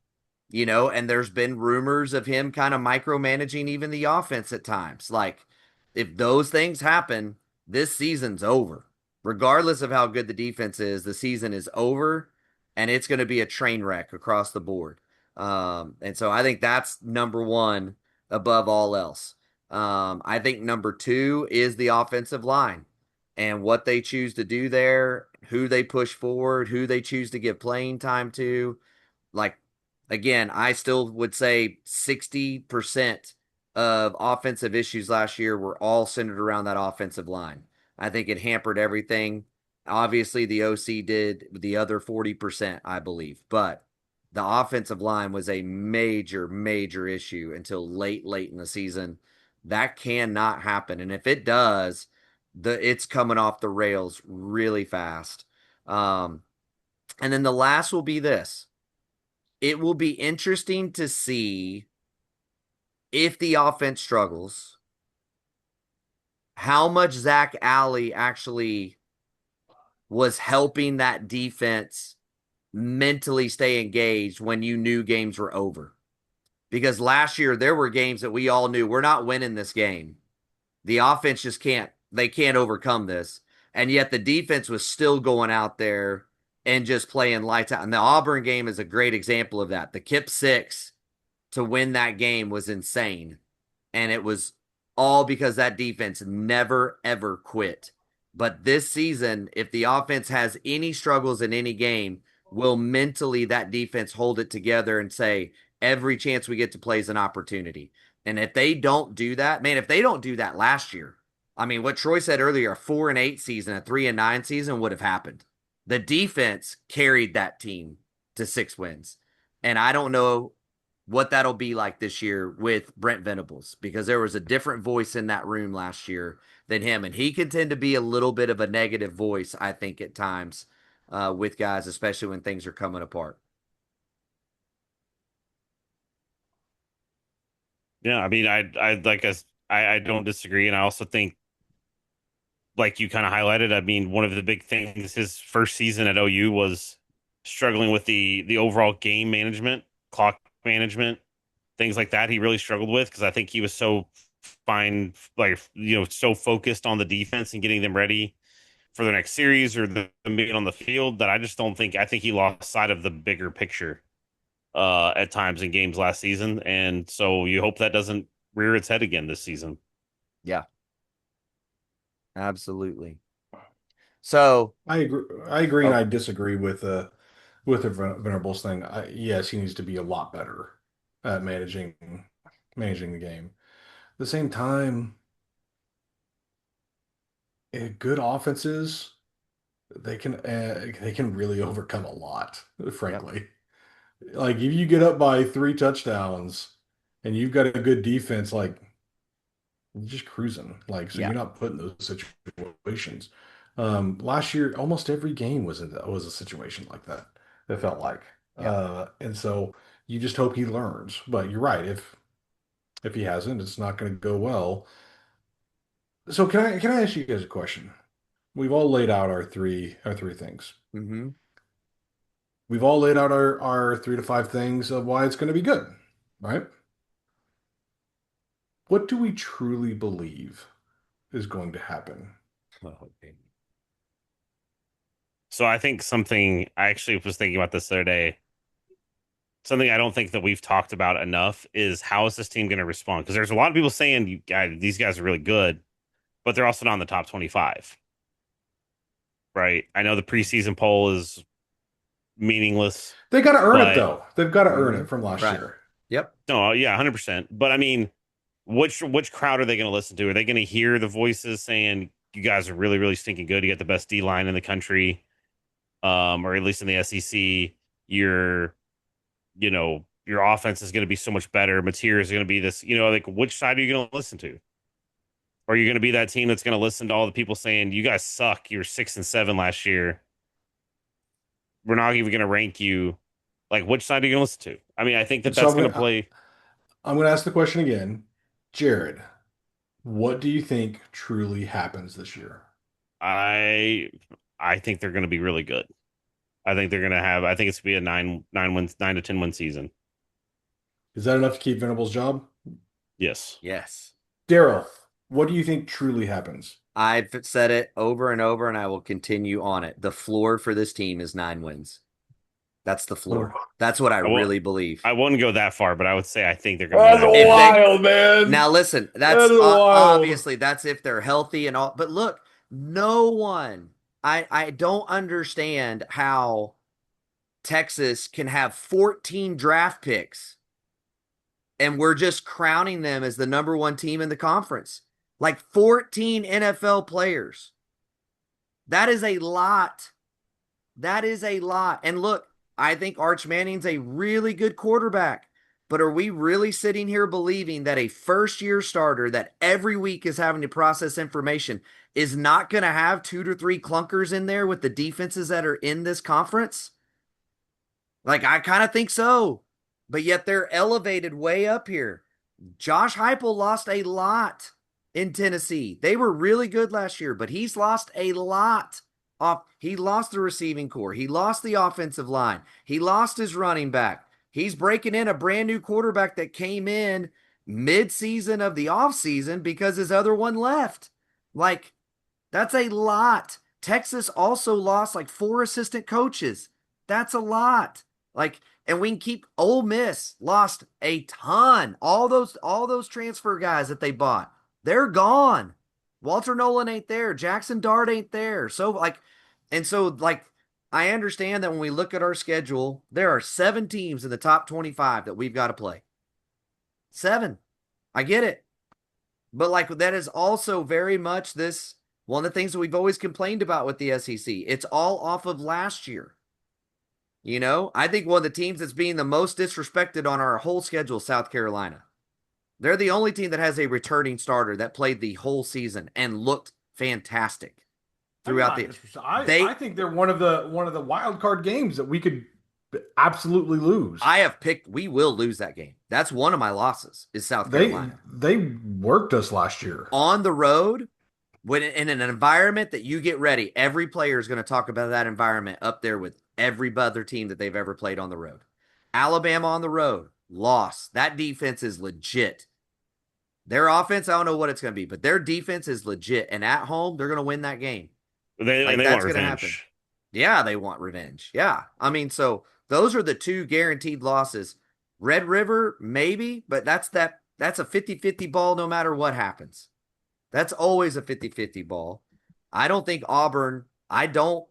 there's been rumors of him kind of micromanaging even the offense at times. Like, if those things happen, this season's over. Regardless of how good the defense is, the season is over, and it's going to be a train wreck across the board. And so I think that's number one above all else. I think number two is the offensive line and what they choose to do there, who they push forward, who they choose to give playing time to. Like, again, I still would say 60% of offensive issues last year were all centered around that offensive line. I think it hampered everything. Obviously, the OC did the other 40%, I believe. But the offensive line was a major, major issue until late in the season. That cannot happen. And if it does, it's coming off the rails really fast. And then the last will be this. It will be interesting to see if the offense struggles, how much Zach Alley actually was helping that defense mentally stay engaged when you knew games were over. Because last year there were games that we all knew we're not winning this game. The offense just can't overcome this. And yet the defense was still going out there and just playing lights out. And the Auburn game is a great example of that. The Kip 6 to win that game was insane. And it was all because that defense never, ever quit. But this season, if the offense has any struggles in any game, will mentally that defense hold it together and say, every chance we get to play is an opportunity. And if they don't do that, man, if they don't do that last year, I mean, what Troy said earlier, a 4-8 season, a 3-9 season would have happened. The defense carried that team to 6 wins. And I don't know what that'll be like this year with Brent Venables, because there was a different voice in that room last year than him. And he can tend to be a little bit of a negative voice, I think, at times with guys, especially when things are coming apart. Yeah, I mean, I don't disagree. And I also think, like you kind of highlighted, I mean, one of the big things his first season at OU was struggling with the overall game management, clock management, things like that. He really struggled with, because I think he was so so focused on the defense and getting them ready for the next series or the being on the field, that I think he lost sight of the bigger picture at times in games last season. And so you hope that doesn't rear its head again this season. Yeah. Absolutely. So I agree, and I disagree with the Venables thing. Yes, he needs to be a lot better at managing the game. At the same time, good offenses, they can really overcome a lot, frankly. Yep. Like, if you get up by 3 touchdowns and you've got a good defense, like, you're just cruising. Like, so you're not put in those situations. Last year, almost every game was a situation like that. It felt like, and so you just hope he learns. But you're right. If he hasn't, it's not going to go well. So can I ask you guys a question? We've all laid out our three things. Mm-hmm. We've all laid out our 3 to 5 things of why it's going to be good, right? What do we truly believe is going to happen? So I think something, I actually was thinking about this the other day, something I don't think that we've talked about enough is, how is this team going to respond? Because there's a lot of people saying these guys are really good, but they're also not in the top 25. Right? I know the preseason poll is meaningless. They got to earn it, though. They've got to earn it from last year. Yep. No, yeah, 100%. But I mean, which crowd are they going to listen to? Are they going to hear the voices saying, you guys are really, really stinking good, you got the best D line in the country, or at least in the SEC, your offense is going to be so much better, material is going to be this, like, which side are you going to listen to? Or are you going to be that team that's going to listen to all the people saying, you guys suck, you were 6-7 last year, we're not even going to rank you? Like, which side are you going to listen to? I mean, I think that that's going to play. I'm going to ask the question again. Jared, what do you think truly happens this year? I think they're going to be really good. I think they're going to have, I think it's going to be a 9 to 10 win season. Is that enough to keep Venables' job? Yes. Yes. Daryl, what do you think truly happens? I've said it over and over, and I will continue on it. The floor for this team is 9 wins. That's the floor. That's what I really believe. I wouldn't go that far, but I would say I think they're going to be wild, man. Now, listen, that's obviously that's if they're healthy and all. But look, no one, I don't understand how Texas can have 14 draft picks and we're just crowning them as the number 1 team in the conference. Like 14 NFL players. That is a lot. That is a lot. And look, I think Arch Manning's a really good quarterback. But are we really sitting here believing that a first-year starter that every week is having to process information is not going to have 2 to 3 clunkers in there with the defenses that are in this conference? Like, I kind of think so. But yet they're elevated way up here. Josh Heupel lost a lot in Tennessee. They were really good last year, but he's lost a lot. He lost the receiving core. He lost the offensive line. He lost his running back. He's breaking in a brand new quarterback that came in mid-season of the offseason because his other one left. Like, that's a lot. Texas also lost like 4 assistant coaches. That's a lot. Like, and we can keep Ole Miss lost a ton. All those transfer guys that they bought, they're gone. Walter Nolan ain't there. Jackson Dart ain't there. So I understand that when we look at our schedule, there are 7 teams in the top 25 that we've got to play. 7. I get it. But like that is also very much one of the things that we've always complained about with the SEC. It's all off of last year. You know, I think one of the teams that's being the most disrespected on our whole schedule is South Carolina. They're the only team that has a returning starter that played the whole season and looked fantastic throughout I think they're one of the wild card games that we could absolutely lose. We will lose that game. That's one of my losses is South Carolina. They worked us last year. On the road, when in an environment that you get ready, every player is going to talk about that environment up there with every other team that they've ever played on the road. Alabama on the road, loss. That defense is legit. Their offense, I don't know what it's going to be, but their defense is legit. And at home, they're going to win that game. They want revenge. Yeah, they want revenge. Yeah. I mean, so those are the 2 guaranteed losses. Red River, maybe, but that's a 50-50 ball no matter what happens. That's always a 50-50 ball. I don't think Auburn, I don't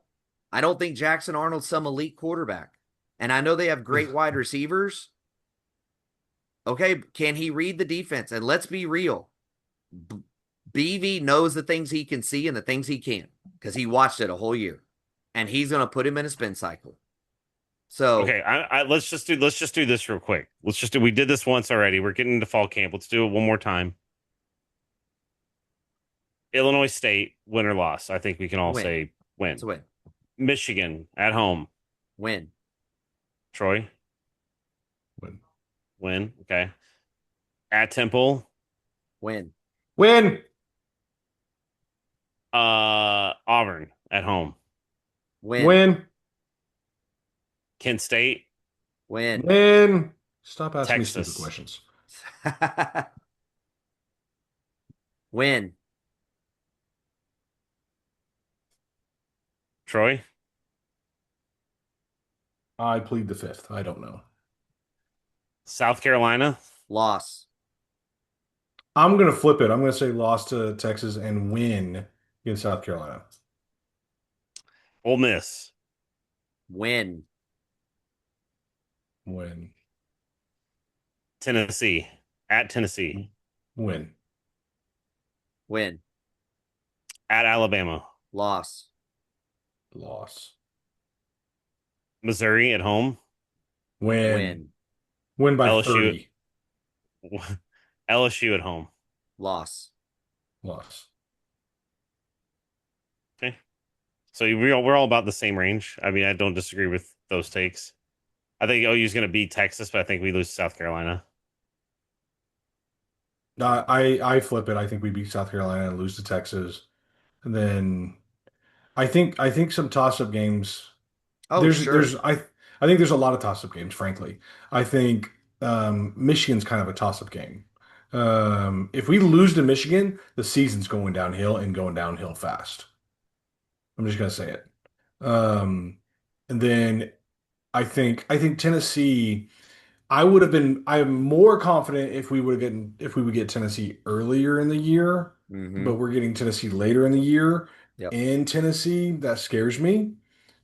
think Jackson Arnold's some elite quarterback. And I know they have great wide receivers. Okay, can he read the defense? And let's be real. BV knows the things he can see and the things he can't because he watched it a whole year. And he's going to put him in a spin cycle. So okay, let's just do this real quick. We did this once already. We're getting into fall camp. Let's do it one more time. Illinois State, win or loss. I think we can all say win. It's a win. Michigan at home. Win. Troy? Win. Win. Okay. At Temple? Win. Win. Auburn at home. Win. Win. Kent State? Win. Win. Stop asking Texas. me stupid questions. Win. Troy? I plead the 5th. I don't know. South Carolina? Loss. I'm going to flip it. I'm going to say loss to Texas and win in South Carolina. Ole Miss? Win. Win. Tennessee? At Tennessee? Win. Win. At Alabama? Loss. Loss. Missouri at home? Win. Win. Win by LSU. 30. LSU at home? Loss. Loss. Okay. So we're all about the same range. I mean, I don't disagree with those takes. I think OU's going to beat Texas, but I think we lose to South Carolina. I flip it. I think we beat South Carolina and lose to Texas. And then I think some toss-up games. Oh, sure. I think there's a lot of toss-up games, frankly. I think Michigan's kind of a toss-up game. If we lose to Michigan, the season's going downhill and going downhill fast. I'm just gonna say it. And then I think Tennessee. I'm more confident if we would get Tennessee earlier in the year, but we're getting Tennessee later in the year. Yep. In Tennessee, that scares me.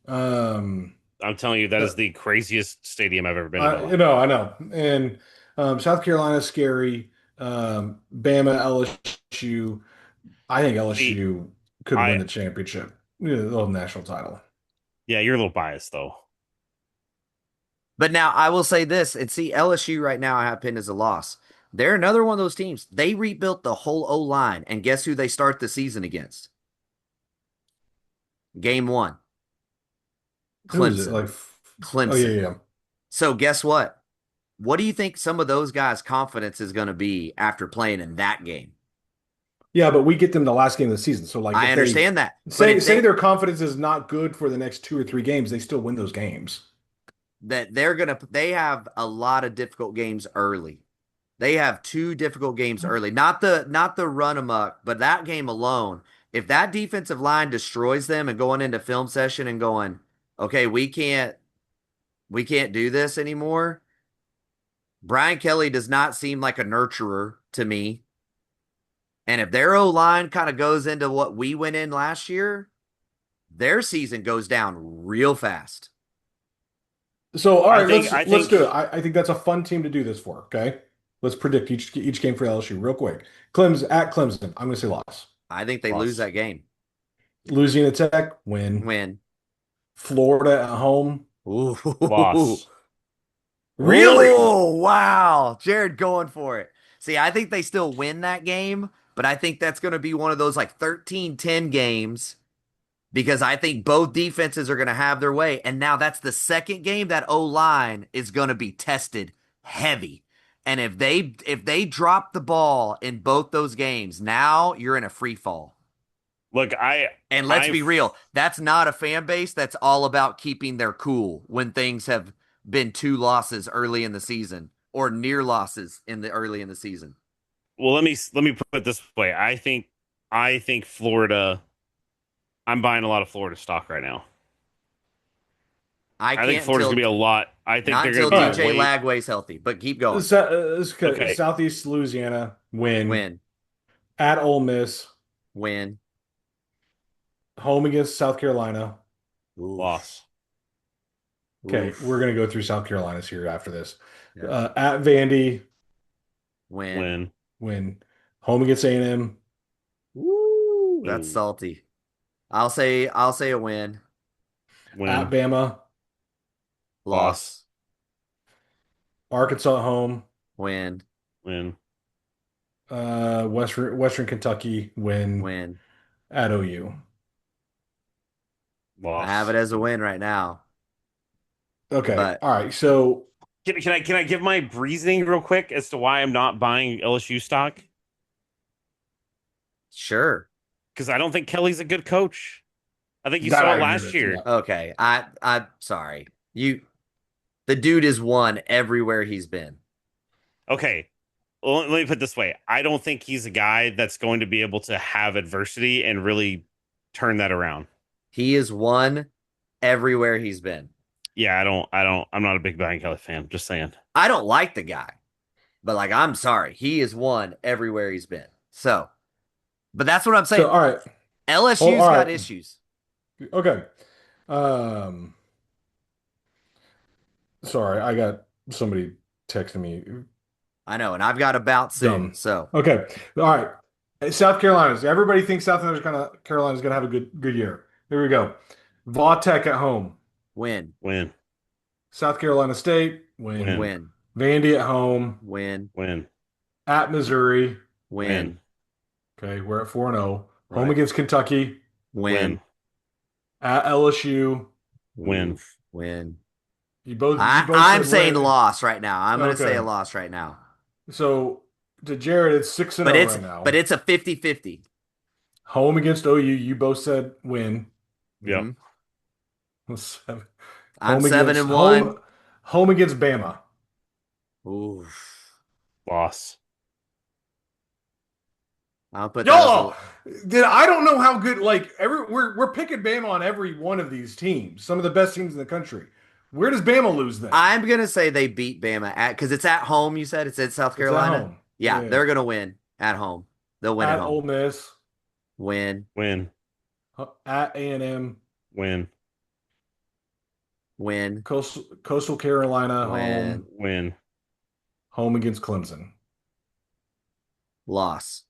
I'm telling you, that is the craziest stadium I've ever been in. I know. And South Carolina's scary. Bama, LSU. I think LSU could win the championship, the national title. Yeah, you're a little biased though. But now I will say this, and see LSU right now I have pinned as a loss. They're another one of those teams. They rebuilt the whole O-line, and guess who they start the season against? Game 1. Who is it? Clemson. Oh, yeah. So guess what? What do you think some of those guys' confidence is going to be after playing in that game? Yeah, but we get them the last game of the season. So I understand that. Say their confidence is not good for the next 2 or 3 games, they still win those games. That they have a lot of difficult games early. They have 2 difficult games early. Not the run amok, but that game alone. If that defensive line destroys them and going into film session and going, okay, we can't do this anymore. Brian Kelly does not seem like a nurturer to me. And if their O-line kind of goes into what we went in last year, their season goes down real fast. So, all right, let's do it. I think that's a fun team to do this for, okay? Let's predict each game for LSU real quick. At Clemson, I'm going to say loss. I think they lose that game. Louisiana Tech, win. Florida at home, Ooh. Loss. Really? Oh, wow. Jared going for it. See, I think they still win that game, but I think that's going to be one of those like 13-10 games because I think both defenses are going to have their way. And now that's the second game that O-line is going to be tested heavy. And if they drop the ball in both those games, now you're in a free fall. Look, let's be real. That's not a fan base that's all about keeping their cool when things have been 2 losses early in the season or near losses early in the season. Well, let me put it this way. I think Florida. I'm buying a lot of Florida stock right now. I think Florida's gonna be a lot. I think not they're until gonna DJ Lagway's healthy, but keep going. Okay. Southeast Louisiana, win. At Ole Miss, win. Home against South Carolina, loss. Okay, we're gonna go through South Carolina's here after this. Yeah. At Vandy, win. Home against A&M. Woo, that's salty. I'll say a win. At Bama, loss. Arkansas at home, win. Western Kentucky, win. At OU, loss. I have it as a win right now. Okay. All right. So can I give my reasoning real quick as to why I'm not buying LSU stock? Sure. Because I don't think Kelly's a good coach. I think you saw it last year. Okay. I'm sorry. The dude has won everywhere he's been. Okay. Well, let me put it this way. I don't think he's a guy that's going to be able to have adversity and really turn that around. He has won everywhere he's been. Yeah, I'm not a big Brian Kelly fan. Just saying. I don't like the guy, but I'm sorry. He has won everywhere he's been. So, but that's what I'm saying. So, all right. LSU's got issues. Okay. Sorry, I got somebody texting me. I know, and I've got a bout soon. So okay, all right. South Carolina. Everybody thinks South Carolina's going to have a good year. Here we go. Vautech at home. Win. South Carolina State. Win. Vandy at home. Win. At Missouri. Win. Okay, we're at 4-0. Right. Home against Kentucky. Win. At LSU. Win. Win. You both I'm said saying win. loss right now. I'm going to say Okay. a loss right now. So to Jared, it's 6-0 right now. But it's a 50-50. Home against OU. You both said win. Yep. I'm 7-1. Home against Bama. Ooh. Loss. I'll put Y'all, I don't know how good. Like we're picking Bama on every one of these teams. Some of the best teams in the country. Where does Bama lose then? I'm gonna say they beat Bama because it's at home. You said it's at South Carolina. It's at home. Yeah, they're gonna win at home. They'll win at home. Ole Miss. Win. At A&M. Win. Coastal Carolina. Win. Win. Home against Clemson. Loss.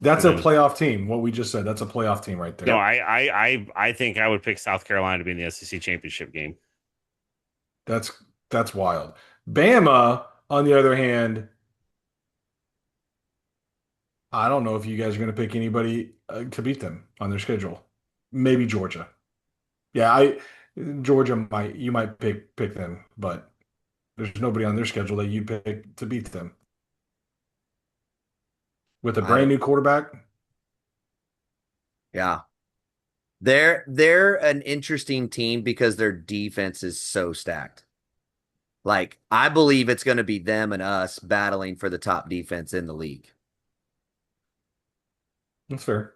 That's a playoff team. What we just said. That's a playoff team right there. No, I think I would pick South Carolina to be in the SEC championship game. That's wild. Bama, on the other hand, I don't know if you guys are going to pick anybody to beat them on their schedule. Maybe Georgia. Yeah, Georgia you might pick them, but there's nobody on their schedule that you pick to beat them. With a brand new quarterback? Yeah. They're an interesting team because their defense is so stacked. Like, I believe it's going to be them and us battling for the top defense in the league. That's fair.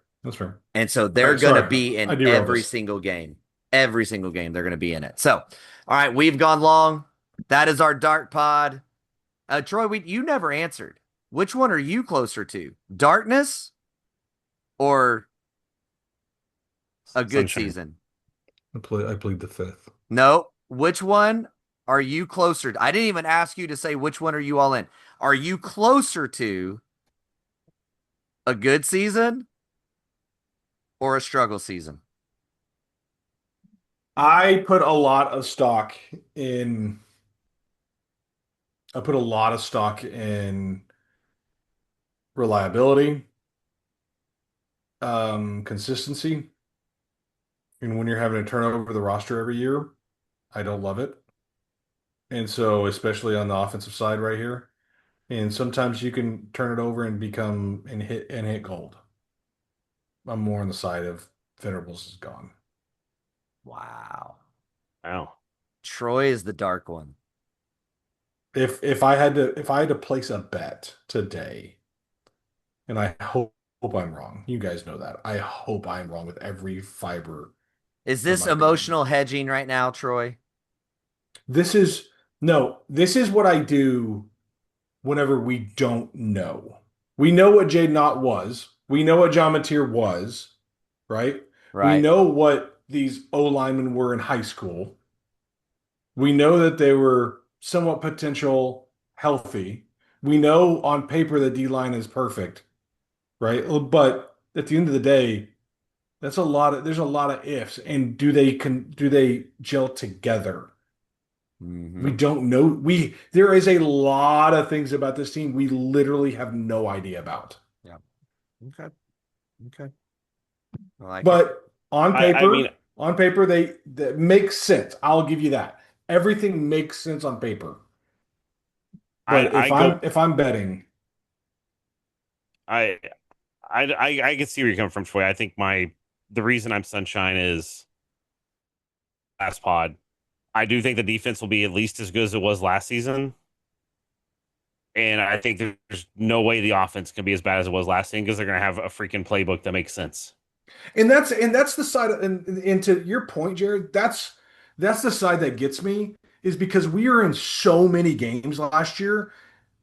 And so they're going to be in every single game. Every single game they're going to be in it. So, all right, we've gone long. That is our Dark Pod. Troy, you never answered. Which one are you closer to? Darkness or a good season? I plead the fifth. No. Which one are you closer to? I didn't even ask you to say which one are you all in. Are you closer to a good season or a struggle season? I put a lot of stock in reliability, consistency. And when you're having to turn over the roster every year, I don't love it. And so, especially on the offensive side right here, and sometimes you can turn it over and hit gold. I'm more on the side of Venables is gone. Wow. Troy is the dark one. If I had to place a bet today, and I hope I'm wrong. You guys know that. I hope I'm wrong with every fiber. Is this emotional hedging right now, Troy? This is what I do whenever we don't know. We know what Jade Knott was. We know what John Mateer was, right? We know what these O-linemen were in high school. We know that they were somewhat potential healthy. We know on paper the D-line is perfect, right? But at the end of the day, there's a lot of ifs. And do they gel together? Mm-hmm. We don't know. There is a lot of things about this team we literally have no idea about. Yeah. Okay. On paper, they make sense. I'll give you that. Everything makes sense on paper. But if I'm betting, I can see where you're coming from, Troy. I think the reason I'm sunshine is last pod. I do think the defense will be at least as good as it was last season. And I think there's no way the offense can be as bad as it was last season because they're going to have a freaking playbook that makes sense. And that's the side and to your point, Jared, that's the side that gets me is because we were in so many games last year.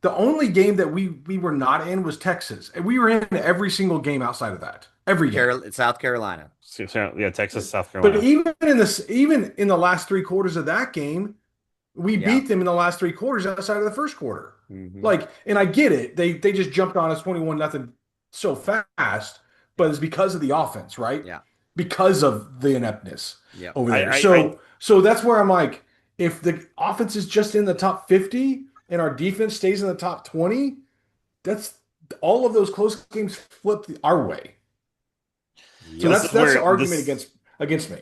The only game that we were not in was Texas. And we were in every single game outside of that. Every game. South Carolina. Yeah, Texas, South Carolina. But even in the last 3 quarters of that game, we beat them in the last 3 quarters outside of the first quarter. Mm-hmm. And I get it. They just jumped on us 21-0 so fast, but it's because of the offense, right? Yeah. Because of the ineptness over there. So that's where I'm like, if the offense is just in the top 50 and our defense stays in the top 20, that's all of those close games flipped our way. So This that's is where the argument against me.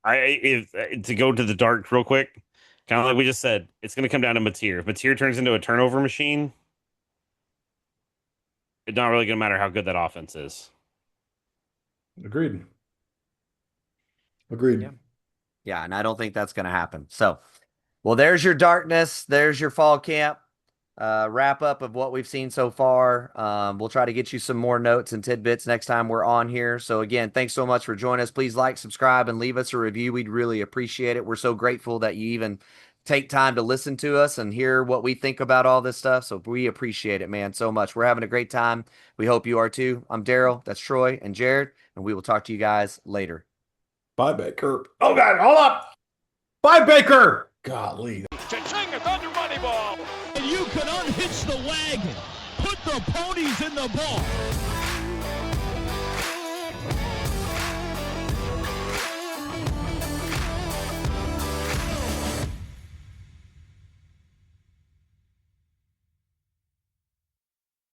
To go to the dark real quick, kind of like we just said, it's going to come down to Mateer. If Mateer turns into a turnover machine, it's not really going to matter how good that offense is. Agreed. Yeah, and I don't think that's going to happen. So, well, there's your darkness. There's your fall camp wrap up of what we've seen so far. We'll try to get you some more notes and tidbits next time we're on here. So again, thanks so much for joining us. Please like, subscribe, and leave us a review. We'd really appreciate it. We're so grateful that you even take time to listen to us and hear what we think about all this stuff. So we appreciate it, man, so much. We're having a great time. We hope you are too. I'm Daryl, that's Troy and Jared, and we will talk to you guys later. Bye, Baker. Oh, God, hold up. Bye, Baker. Golly. Cha-ching, a Thunder Moneyball. And you can unhitch the wagon. Put the ponies in the ball.